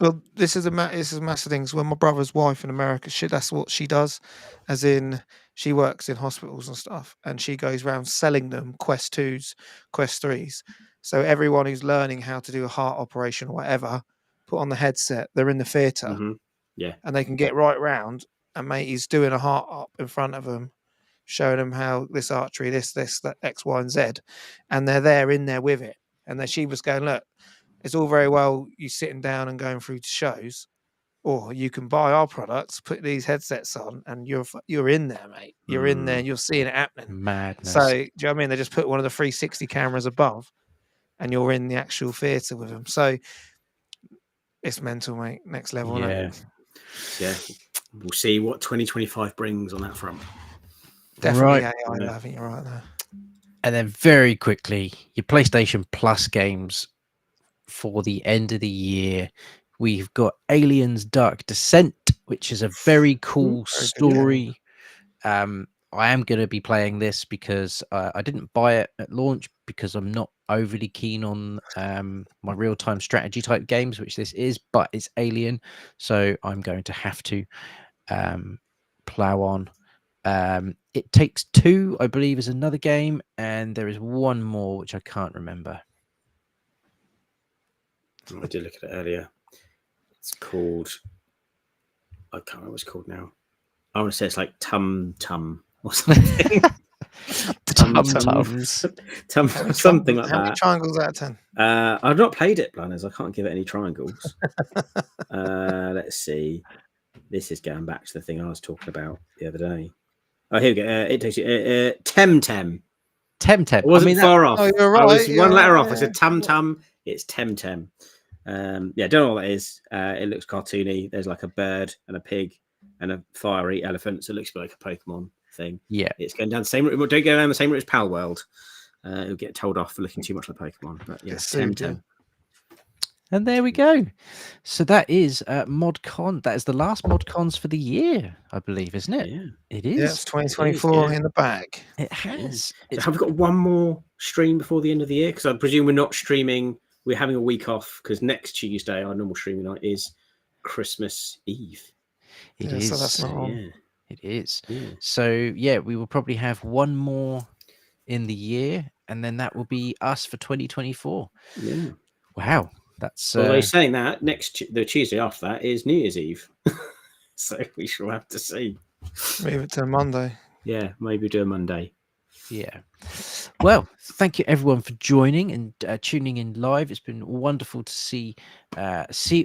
Well, this is a massive thing. So when my brother's wife in America, that's what she does, as in she works in hospitals and stuff, and she goes around selling them Quest 2s, Quest 3s. So everyone who's learning how to do a heart operation or whatever, put on the headset, they're in the theatre, and they can get right round, and he's doing a heart up in front of them, showing them how this artery, this, that, X, Y, and Z, and they're in there with it. And then she was going, look, it's all very well you sitting down and going through shows, or you can buy our products, put these headsets on, and you're in there, mate. You're in there, you're seeing it happening. Madness. So, do you know what I mean? They just put one of the 360 cameras above, and you're in the actual theatre with them. So, it's mental, mate. Next level, yeah. We'll see what 2025 brings on that front. Definitely AI, I think you're right there. And then very quickly, your PlayStation Plus games for the end of the year. We've got Aliens Dark Descent, which is a very cool story. I am going to be playing this because I didn't buy it at launch because I'm not overly keen on my real-time strategy type games, which this is, but it's Alien, so I'm going to have to plow on. It Takes Two, I believe, is another game, and there is one more which I can't remember. I did look at it earlier. It's called I can't remember what it's called now. I want to say it's like Tum Tum or something. Tum-tums. Something like How many that. triangles out of 10? I've not played it, Blanners. I can't give it any triangles. Let's see. This is going back to the thing I was talking about the other day. Oh, here we go. It takes you Temtem. Temtem. I wasn't far off. Oh, you're I was right, one you're letter right, off. I yeah. said Tum Tum. It's Temtem. Yeah, don't know what that is. It looks cartoony. There's like a bird and a pig and a fiery elephant. So it looks like a Pokemon thing. Yeah. It's going down the same route. Don't go down the same route as Pal World. It'll get told off for looking too much like Pokemon. But yeah, Get sued, Temtem. And there we go. So that is ModCon. That is the last ModCons for the year, I believe, isn't it? Yeah. It Yeah, is. it's 2024 in the bag. It has. So It's have we got one more stream before the end of the year? Because I presume we're not streaming. We're having a week off because next Tuesday, our normal streaming night is Christmas Eve. It Yeah, is. so that's not on. Yeah. It is. Yeah. So yeah, we will probably have one more in the year, and then that will be us for 2024. Yeah. Wow, that's Although saying that, the Tuesday after that is New Year's Eve. So we shall have to see. Move it to Monday. Yeah, maybe do a Monday. yeah. Well, thank you everyone for joining and tuning in live. It's been wonderful to see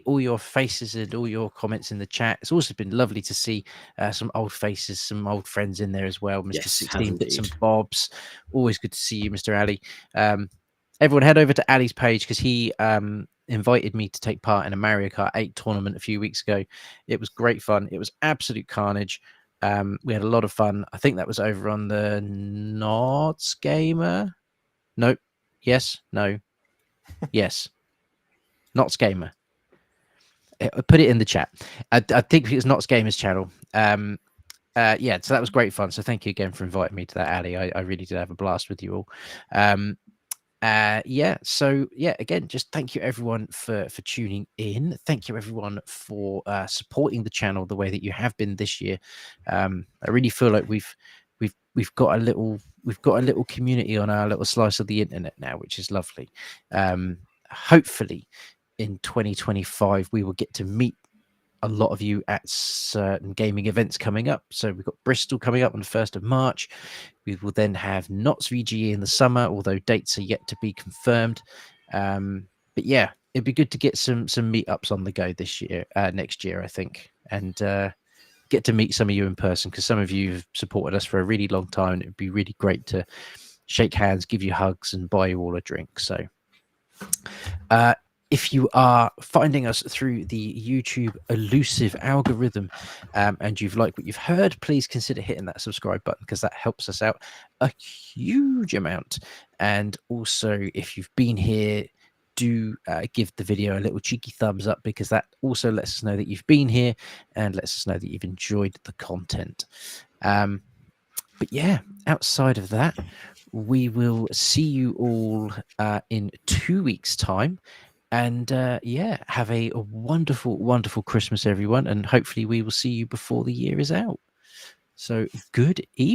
all your faces and all your comments in the chat. It's also been lovely to see some old faces, some old friends in there as well. Mr. Yes, 16 Bits and indeed. Bobs. Always good to see you, Mr. Ali. Everyone head over to Ali's page because he invited me to take part in a Mario Kart 8 tournament a few weeks ago. It was great fun. It was absolute carnage. We had a lot of fun. I think that was over on the Nods Gamer. Nope. Yes. No. Yes. Nots Gamer. I put it in the chat. I think it's Nots Gamer's channel. Yeah, so that was great fun. So thank you again for inviting me to that, Ali. I really did have a blast with you all. Yeah, so yeah, again, just thank you everyone for tuning in. Thank you everyone for supporting the channel the way that you have been this year. I really feel like we've got a little community on our little slice of the internet now, which is lovely. Hopefully in 2025 we will get to meet a lot of you at certain gaming events coming up. So we've got Bristol coming up on the 1st of March. We will then have Knott's VGE in the summer, although dates are yet to be confirmed. But yeah, it'd be good to get some meetups on the go this year, next year, I think, and get to meet some of you in person, because some of you have supported us for a really long time. And it'd be really great to shake hands, give you hugs, and buy you all a drink. So if you are finding us through the YouTube elusive algorithm and you've liked what you've heard, please consider hitting that subscribe button, because that helps us out a huge amount. And also, if you've been here, do give the video a little cheeky thumbs up, because that also lets us know that you've been here and lets us know that you've enjoyed the content. But yeah, outside of that, we will see you all in 2 weeks' time. And yeah, have a wonderful, wonderful Christmas, everyone. And hopefully we will see you before the year is out. So good evening.